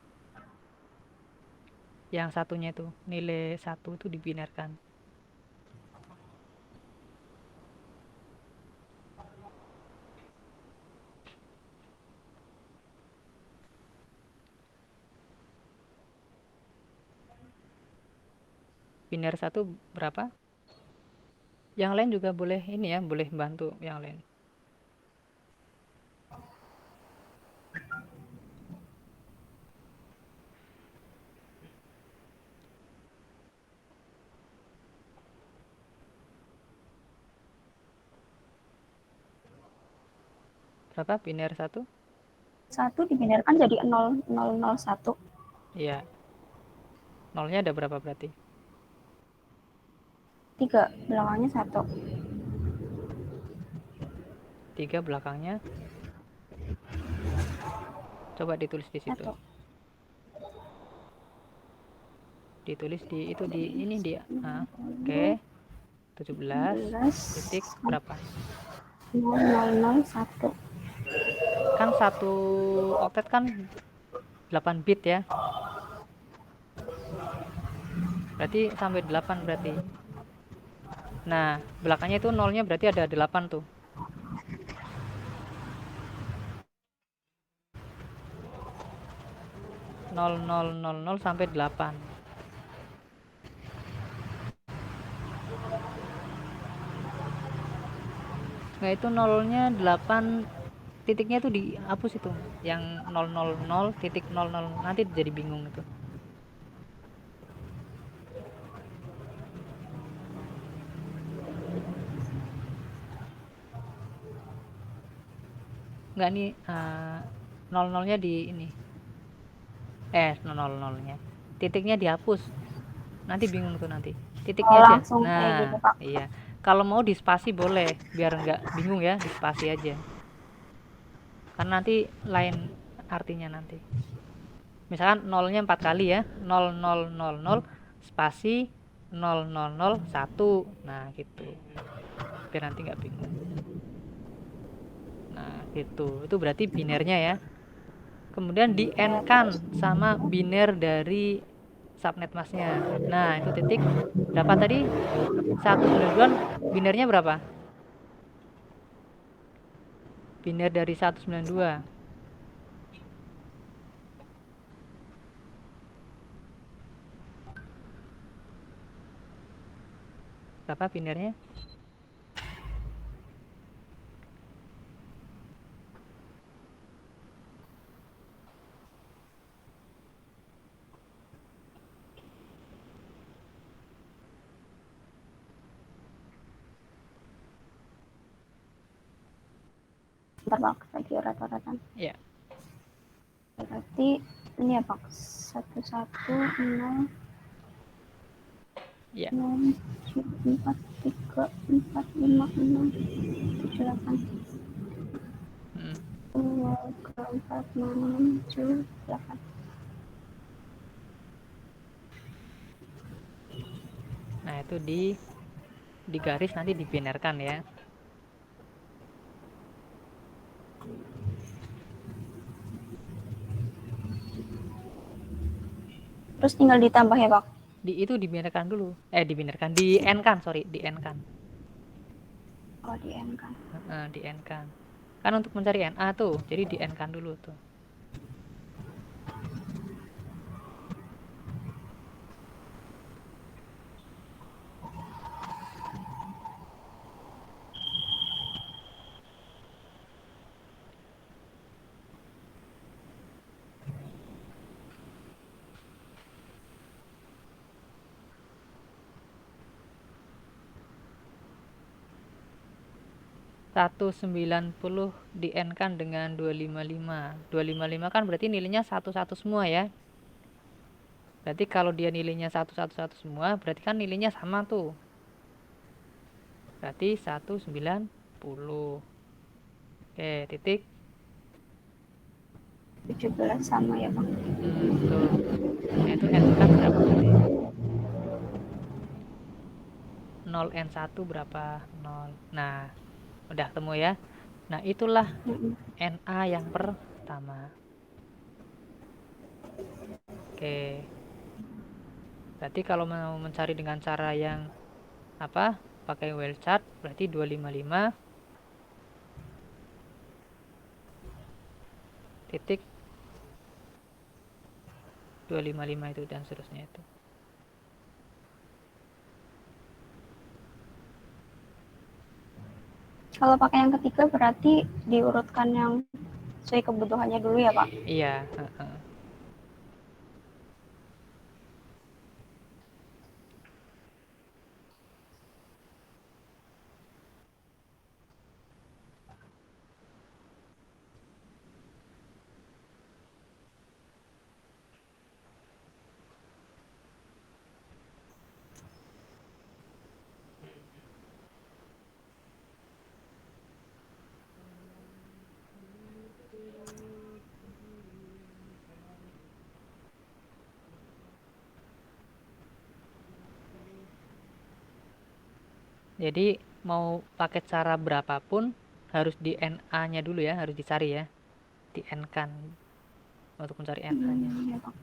[SPEAKER 1] Yang satunya itu nilai 1 itu dibinerkan. Biner 1 berapa? Yang lain juga boleh ini ya, boleh bantu yang lain. Berapa biner 1?
[SPEAKER 3] 1 dibinarkan jadi 0001.
[SPEAKER 1] Iya. Nolnya ada berapa berarti?
[SPEAKER 3] 3, belakangnya 1.
[SPEAKER 1] 3 belakangnya. Coba ditulis di situ.
[SPEAKER 3] 1.
[SPEAKER 1] Ditulis di itu di ini dia. Oke. 17 titik berapa?
[SPEAKER 3] 0001.
[SPEAKER 1] Kan satu oktet kan 8 bit ya. Berarti sampai 8 berarti. Nah, belakangnya itu nolnya berarti ada 8 tuh. 0000 sampai 8. Nah, itu nolnya 8 titiknya itu dihapus itu. Yang 000.00 nanti jadi bingung itu. Enggak nih, 00-nya di ini. 00-nya. Titiknya dihapus. Nanti bingung tuh nanti. Titiknya
[SPEAKER 3] Oh,
[SPEAKER 1] aja.
[SPEAKER 3] langsung kayak gitu,
[SPEAKER 1] Nah,
[SPEAKER 3] Pak.
[SPEAKER 1] iya. Kalau mau di spasi boleh, biar nggak bingung ya, di spasi aja. Karena nanti lain artinya nanti. Misalkan nolnya 4 kali ya, 0000 spasi 0001. Nah, gitu. Biar nanti nggak bingung. Nah, gitu. Itu berarti binernya ya. Kemudian di N-kan sama biner dari subnet masnya. Nah, itu titik berapa tadi? 192, binernya berapa? Biner dari 192. Berapa binernya?
[SPEAKER 3] Bentar, Pak, lagi rata-rata.
[SPEAKER 1] Ya.
[SPEAKER 3] Berarti ini ya, Pak. 110
[SPEAKER 1] Ya.
[SPEAKER 3] 0 4 3 4 5 6 7 8
[SPEAKER 1] Hmm.
[SPEAKER 3] 2 4 6 7 8.
[SPEAKER 1] Nah, itu di garis nanti dibinerkan ya.
[SPEAKER 3] Terus tinggal ditambah ya, Pak.
[SPEAKER 1] Itu dibinerkan dulu. Dibinerkan, di N-kan, sorry, di N-kan.
[SPEAKER 3] Oh, di N kan.
[SPEAKER 1] Di N-kan. Kan untuk mencari NA tuh, jadi di N-kan dulu tuh. Satu 90 di N kan dengan 255. 255 kan berarti nilainya satu-satu semua ya. Berarti kalau dia nilainya satu-satu semua, berarti kan nilainya sama tuh. Berarti 190. Oke, titik.
[SPEAKER 3] 17 sama ya, Pak.
[SPEAKER 1] Betul. Nah, itu N kan berapa berarti? 0 N1 berapa? 0. Nah, udah temu ya. Nah, itulah NA yang pertama. Oke. Berarti kalau mau mencari dengan cara yang apa? Pakai well chart berarti 255 titik 255 itu dan seterusnya itu.
[SPEAKER 3] Kalau pakai yang ketiga berarti diurutkan yang sesuai kebutuhannya dulu ya, Pak?
[SPEAKER 1] Iya. Jadi mau pakai cara berapapun harus di NA-nya dulu ya, harus dicari ya. Di N kan untuk mencari NA-nya.
[SPEAKER 3] Ya, Pak.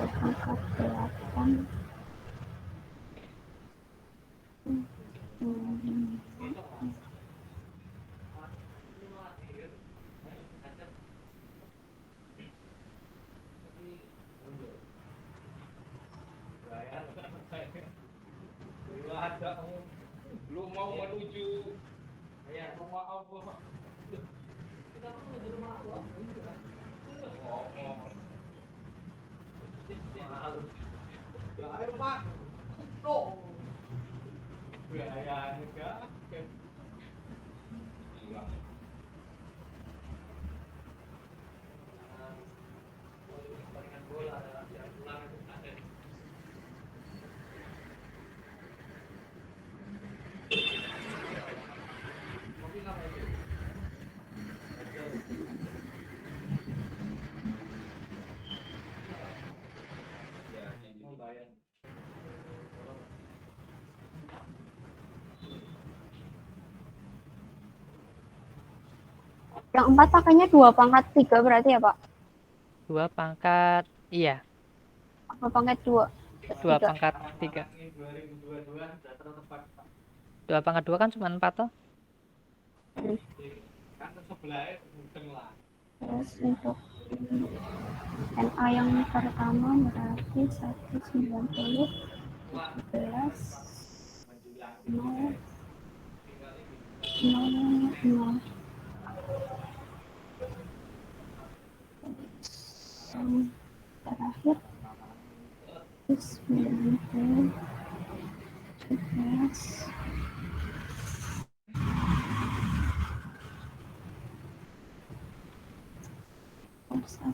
[SPEAKER 3] pangkat 8.
[SPEAKER 4] Belum mau menuju rumah Allah.
[SPEAKER 2] Kita mau menuju rumah Allah.
[SPEAKER 4] Ayo Pak. Tuh. Gaya enggak.
[SPEAKER 3] Yang 4 pakainya 2 pangkat 3 berarti ya, Pak?
[SPEAKER 1] 2 pangkat, iya,
[SPEAKER 3] Apa pangkat 2?
[SPEAKER 1] 2 pangkat 3. 2 pangkat 2 kan cuma 4 toh.
[SPEAKER 4] Kan sebelahnya mudeng lah.
[SPEAKER 3] Terus untuk NA yang pertama berarti 190, 11, 0, 0, 0. Yang terakhir 90, 11, 1.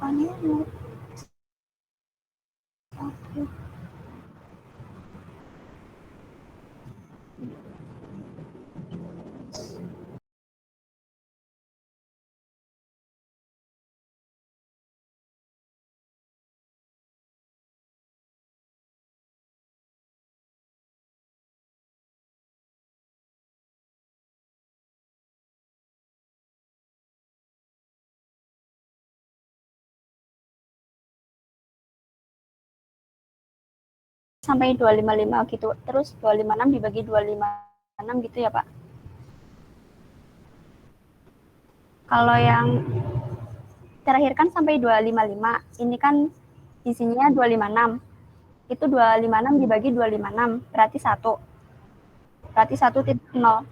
[SPEAKER 3] Ini mau 1. Sampai 255 gitu. Terus 256 dibagi 256 gitu ya, Pak? Kalau yang terakhir kan sampai 255. Ini kan isinya 256. Itu 256 dibagi 256 berarti 1. Berarti 1,0.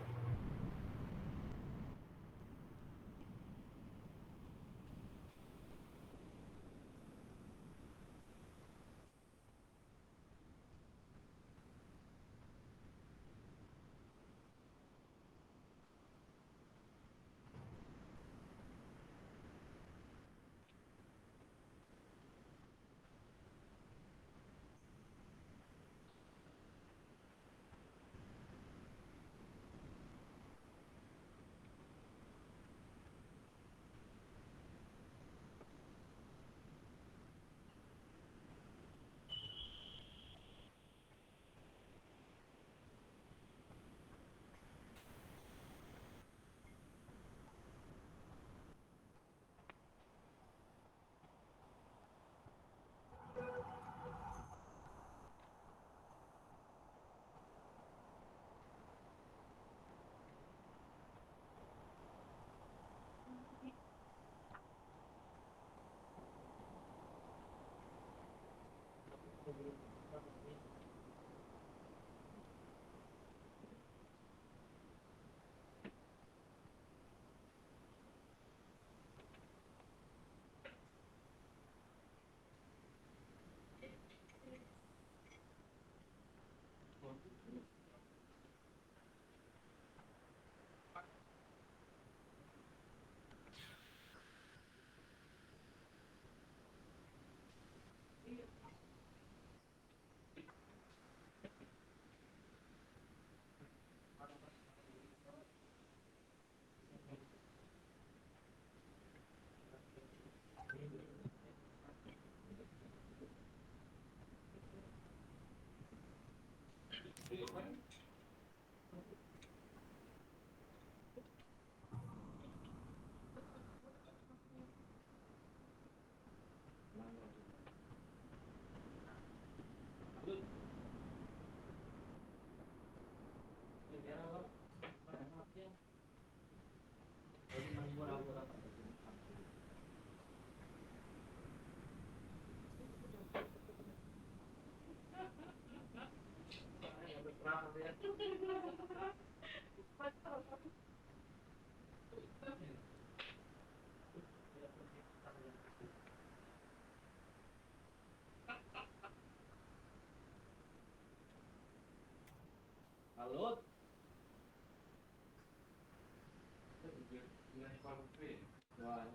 [SPEAKER 4] Halo. Wah,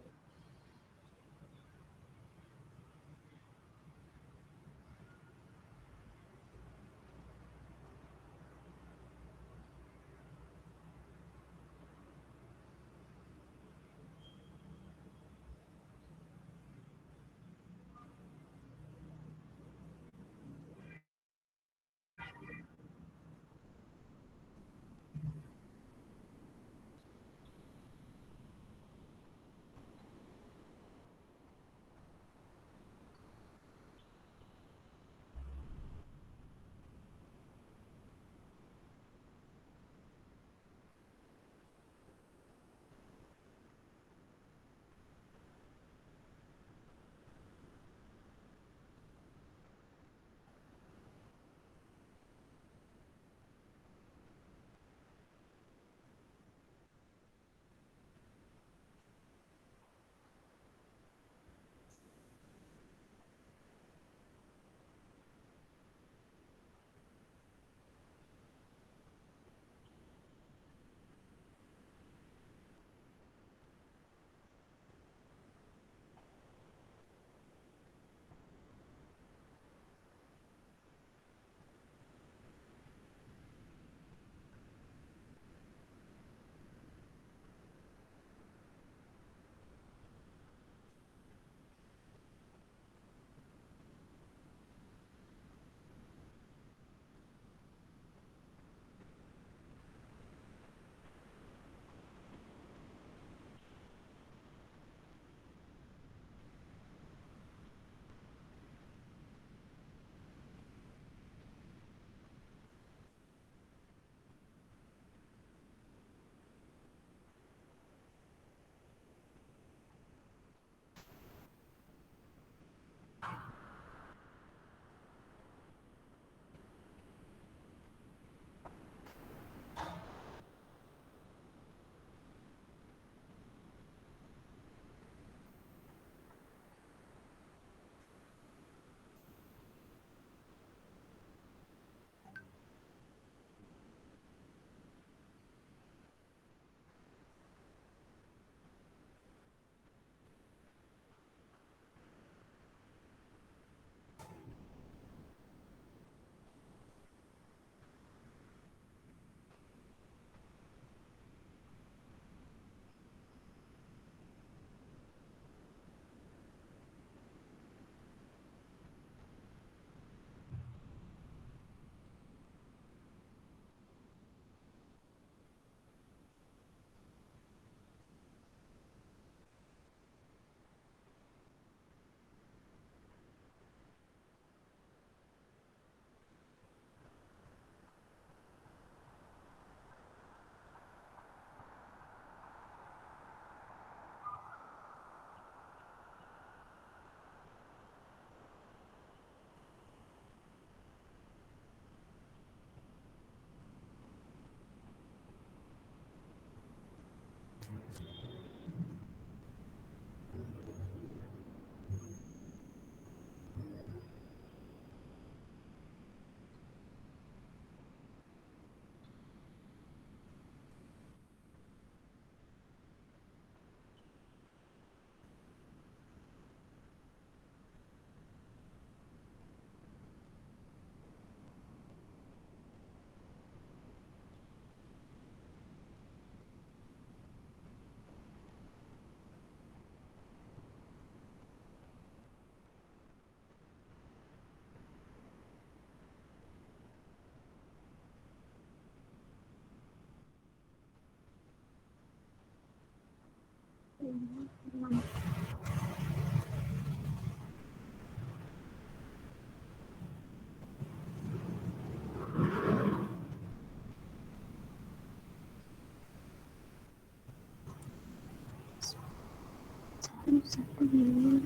[SPEAKER 3] Satu, lima,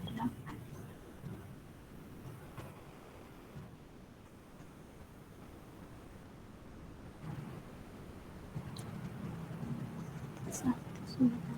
[SPEAKER 3] delapan. Satu, sembilan,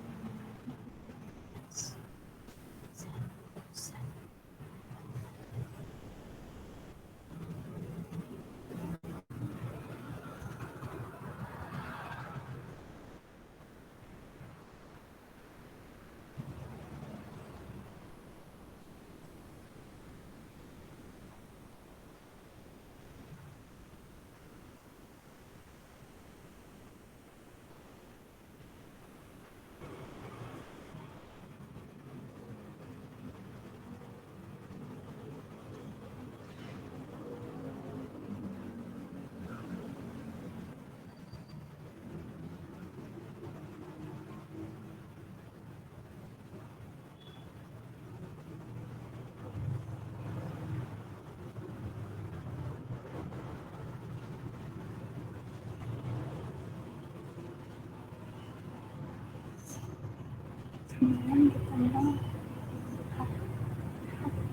[SPEAKER 3] sembilan ditambah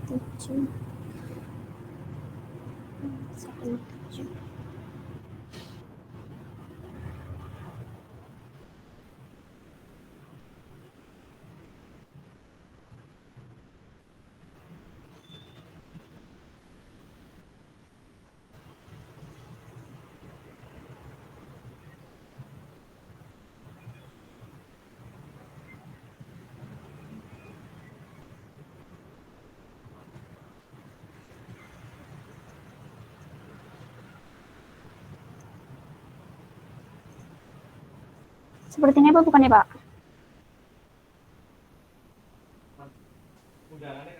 [SPEAKER 3] tujuh, satu, tujuh. Seperti ini apa bukan ya, Pak?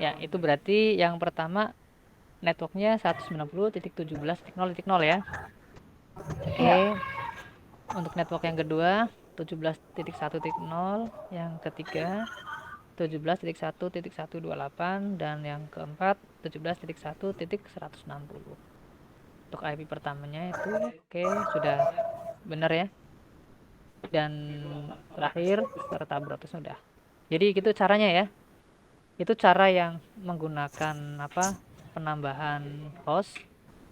[SPEAKER 1] Ya, itu berarti yang pertama networknya 190.17.0.0 ya. Oke.
[SPEAKER 3] Ya.
[SPEAKER 1] Untuk network yang kedua 17.1.0, yang ketiga 17.1.128, dan yang keempat 17.1.160. Untuk IP pertamanya itu oke, sudah benar ya. Dan terakhir serta broadcast sudah. Jadi gitu caranya ya. Itu cara yang menggunakan penambahan host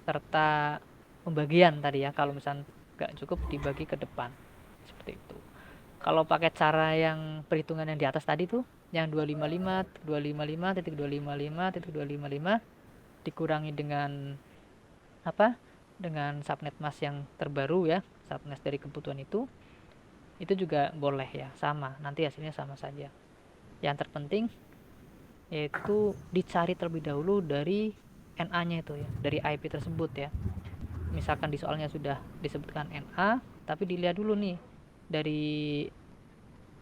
[SPEAKER 1] serta pembagian tadi ya. Kalau misalnya nggak cukup dibagi ke depan seperti itu. Kalau pakai cara yang perhitungan yang di atas tadi tuh, yang 255.255.255 dikurangi dengan dengan subnet mask yang terbaru ya, subnet dari kebutuhan itu juga boleh ya, sama, nanti hasilnya sama saja. Yang terpenting yaitu dicari terlebih dahulu dari NA-nya itu ya, dari IP tersebut ya. Misalkan di soalnya sudah disebutkan NA, tapi dilihat dulu nih dari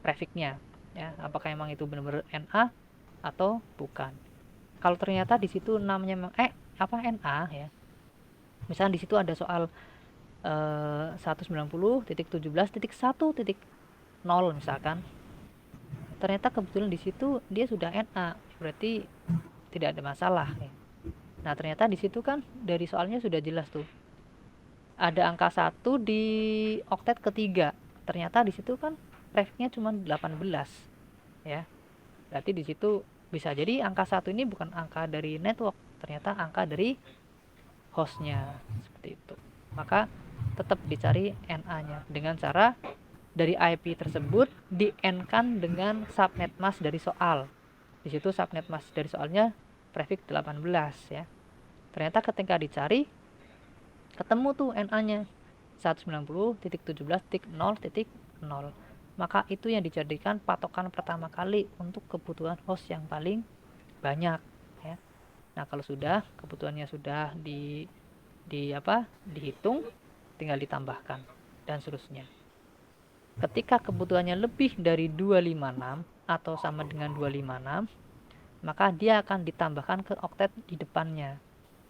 [SPEAKER 1] prefixnya ya, apakah emang itu benar-benar NA atau bukan. Kalau ternyata di situ namanya memang NA ya. Misalnya di situ ada soal 190.17.1.0 misalkan. Ternyata kebetulan di situ dia sudah NA, berarti tidak ada masalah ya. Nah, ternyata di situ kan dari soalnya sudah jelas tuh. Ada angka 1 di oktet ketiga. Ternyata di situ kan prefixnya cuma 18 ya. Berarti di situ bisa jadi angka 1 ini bukan angka dari network, ternyata angka dari hostnya seperti itu. Maka tetap dicari NA-nya dengan cara dari IP tersebut di N-kan dengan subnet mask dari soal. Di situ subnet mask dari soalnya prefix 18 ya. Ternyata ketika dicari ketemu tuh NA-nya 190.17.0.0. Maka itu yang dijadikan patokan pertama kali untuk kebutuhan host yang paling banyak ya. Nah, kalau sudah kebutuhannya sudah dihitung, tinggal ditambahkan dan seterusnya. Ketika kebutuhannya lebih dari 256 atau sama dengan 256, maka dia akan ditambahkan ke oktet di depannya.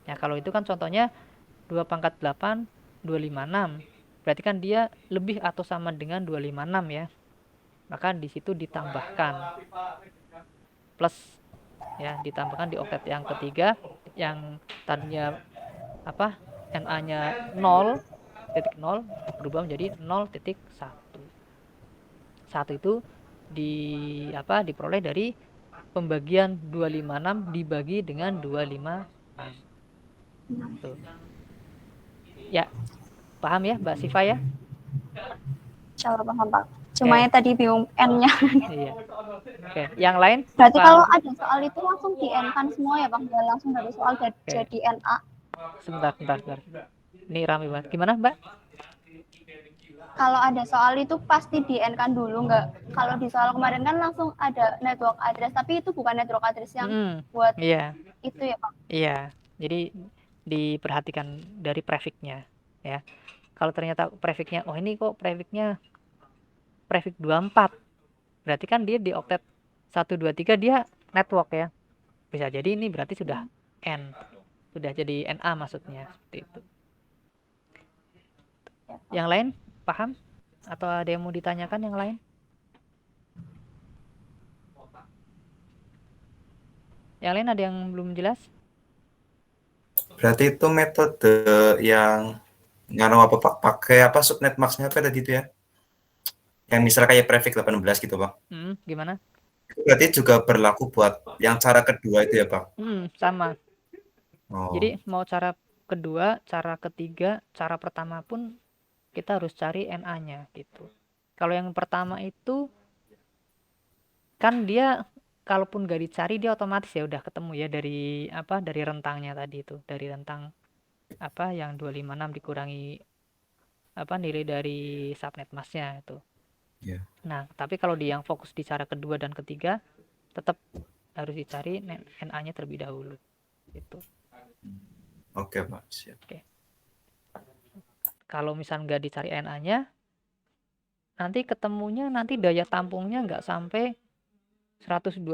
[SPEAKER 1] Ya, kalau itu kan contohnya 2/8 256. Berarti kan dia lebih atau sama dengan 256 ya. maka di situ ditambahkan plus ya, ditambahkan di oktet yang ketiga yang tadinya apa NA-nya 0.0 berubah menjadi 0.1. 1 itu diperoleh dari pembagian 256 dibagi dengan 256. Tuh. Ya, paham ya Mbak Siva ya?
[SPEAKER 3] Insyaallah paham Pak. Cuma ya tadi bingung N-nya.
[SPEAKER 1] Iya. Oke, yang lain?
[SPEAKER 3] Berarti
[SPEAKER 1] Pak,
[SPEAKER 3] kalau ada soal itu langsung di N-kan semua ya Bang? Ya langsung dari soal jadi NA.
[SPEAKER 1] sebentar. Ini rame banget. Gimana Mbak?
[SPEAKER 3] Kalau ada soal itu pasti di N-kan dulu, nggak? Kalau di soal kemarin kan langsung ada network address, tapi itu bukan network address yang buat itu ya Bang?
[SPEAKER 1] Iya, jadi diperhatikan dari prefix-nya ya. Kalau ternyata prefix-nya, oh ini kok prefix-nya prefix 24, berarti kan dia di oktet 123 dia network ya. Bisa jadi ini berarti sudah N, sudah jadi NA maksudnya, seperti itu. Yang lain paham? Atau ada yang mau ditanyakan yang lain? Yang lain ada yang belum jelas?
[SPEAKER 5] Berarti itu metode yang apa Pak? Pakai apa subnet max-nya apa tadi itu ya? Yang misalnya kayak prefix 18 gitu Pak.
[SPEAKER 1] Gimana?
[SPEAKER 5] Berarti juga berlaku buat yang cara kedua itu ya Pak?
[SPEAKER 1] Sama.
[SPEAKER 5] Oh.
[SPEAKER 1] Jadi mau cara kedua, cara ketiga, cara pertama pun kita harus cari NA-nya gitu. Kalau yang pertama itu kan dia kalaupun gak dicari dia otomatis ya udah ketemu ya dari dari rentangnya tadi itu, dari rentang yang 256 dikurangi nilai dari subnet mask-nya itu.
[SPEAKER 5] Yeah.
[SPEAKER 1] Nah, tapi kalau di yang fokus di cara kedua dan ketiga tetap harus dicari NA-nya terlebih dahulu gitu.
[SPEAKER 5] Oke, Pak. Siap.
[SPEAKER 1] Oke. Kalau misalnya nggak dicari NA-nya, nanti ketemunya nanti daya tampungnya nggak sampai 130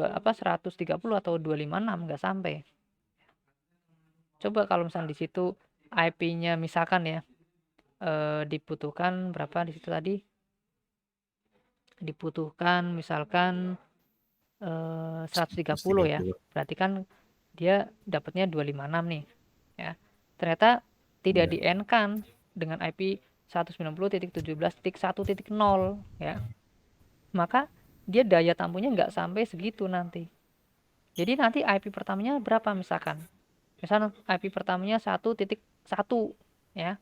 [SPEAKER 1] atau 256, nggak sampai. Coba kalau misalnya di situ IP-nya misalkan ya dibutuhkan berapa di situ tadi? Dibutuhkan misalkan 130 ya. Berarti kan dia dapatnya 256 nih. Ya. Ternyata tidak di N-kan dengan IP 190.17.1.0 ya. Maka dia daya tampungnya nggak sampai segitu nanti. Jadi nanti IP pertamanya berapa misalkan? Misalnya IP pertamanya 1.1 ya.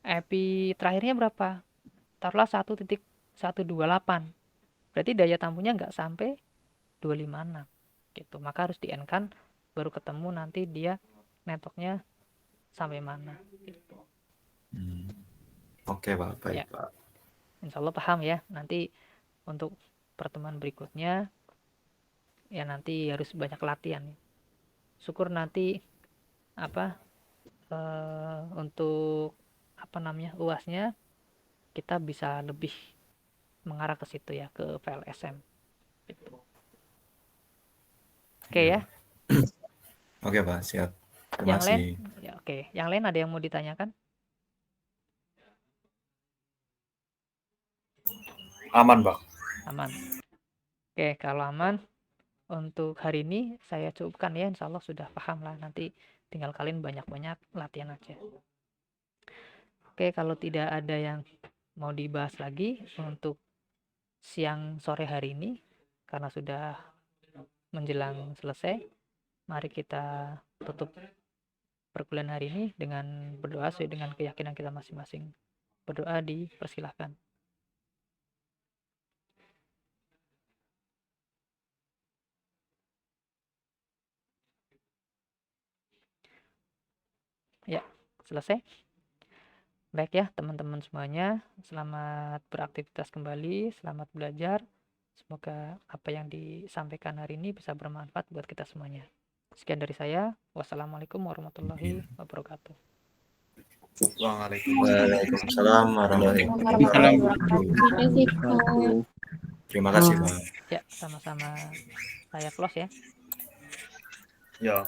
[SPEAKER 1] IP terakhirnya berapa? Taruhlah 1.128. Berarti daya tampungnya nggak sampai 256 gitu. Maka harus di N-kan baru ketemu nanti dia networknya sampai mana gitu.
[SPEAKER 5] Oke Pak, baik ya. Pak.
[SPEAKER 1] Insya Allah paham ya. Nanti untuk pertemuan berikutnya ya nanti harus banyak latihan. Syukur nanti untuk UAS-nya kita bisa lebih mengarah ke situ ya, ke VLSM gitu. Oke ya.
[SPEAKER 5] Oke Pak, siap. Terima kasih.
[SPEAKER 1] Ya, oke. Yang lain ada yang mau ditanyakan?
[SPEAKER 5] Aman Pak.
[SPEAKER 1] Aman. Oke, kalau aman untuk hari ini saya cukupkan ya. Insya Allah sudah paham lah. Nanti tinggal kalian banyak-banyak latihan aja. Oke, kalau tidak ada yang mau dibahas lagi untuk siang sore hari ini karena sudah menjelang selesai, mari kita tutup perkuliahan hari ini dengan berdoa sesuai dengan keyakinan kita masing-masing. Berdoa dipersilahkan. Ya, selesai. Baik ya teman-teman semuanya, selamat beraktivitas kembali, selamat belajar. Semoga apa yang disampaikan hari ini bisa bermanfaat buat kita semuanya. Sekian dari saya. Wassalamualaikum warahmatullahi wabarakatuh.
[SPEAKER 5] Waalaikumsalam warahmatullahi wabarakatuh. Terima kasih Pak.
[SPEAKER 1] Ya, sama-sama. Saya close ya.
[SPEAKER 5] Ya.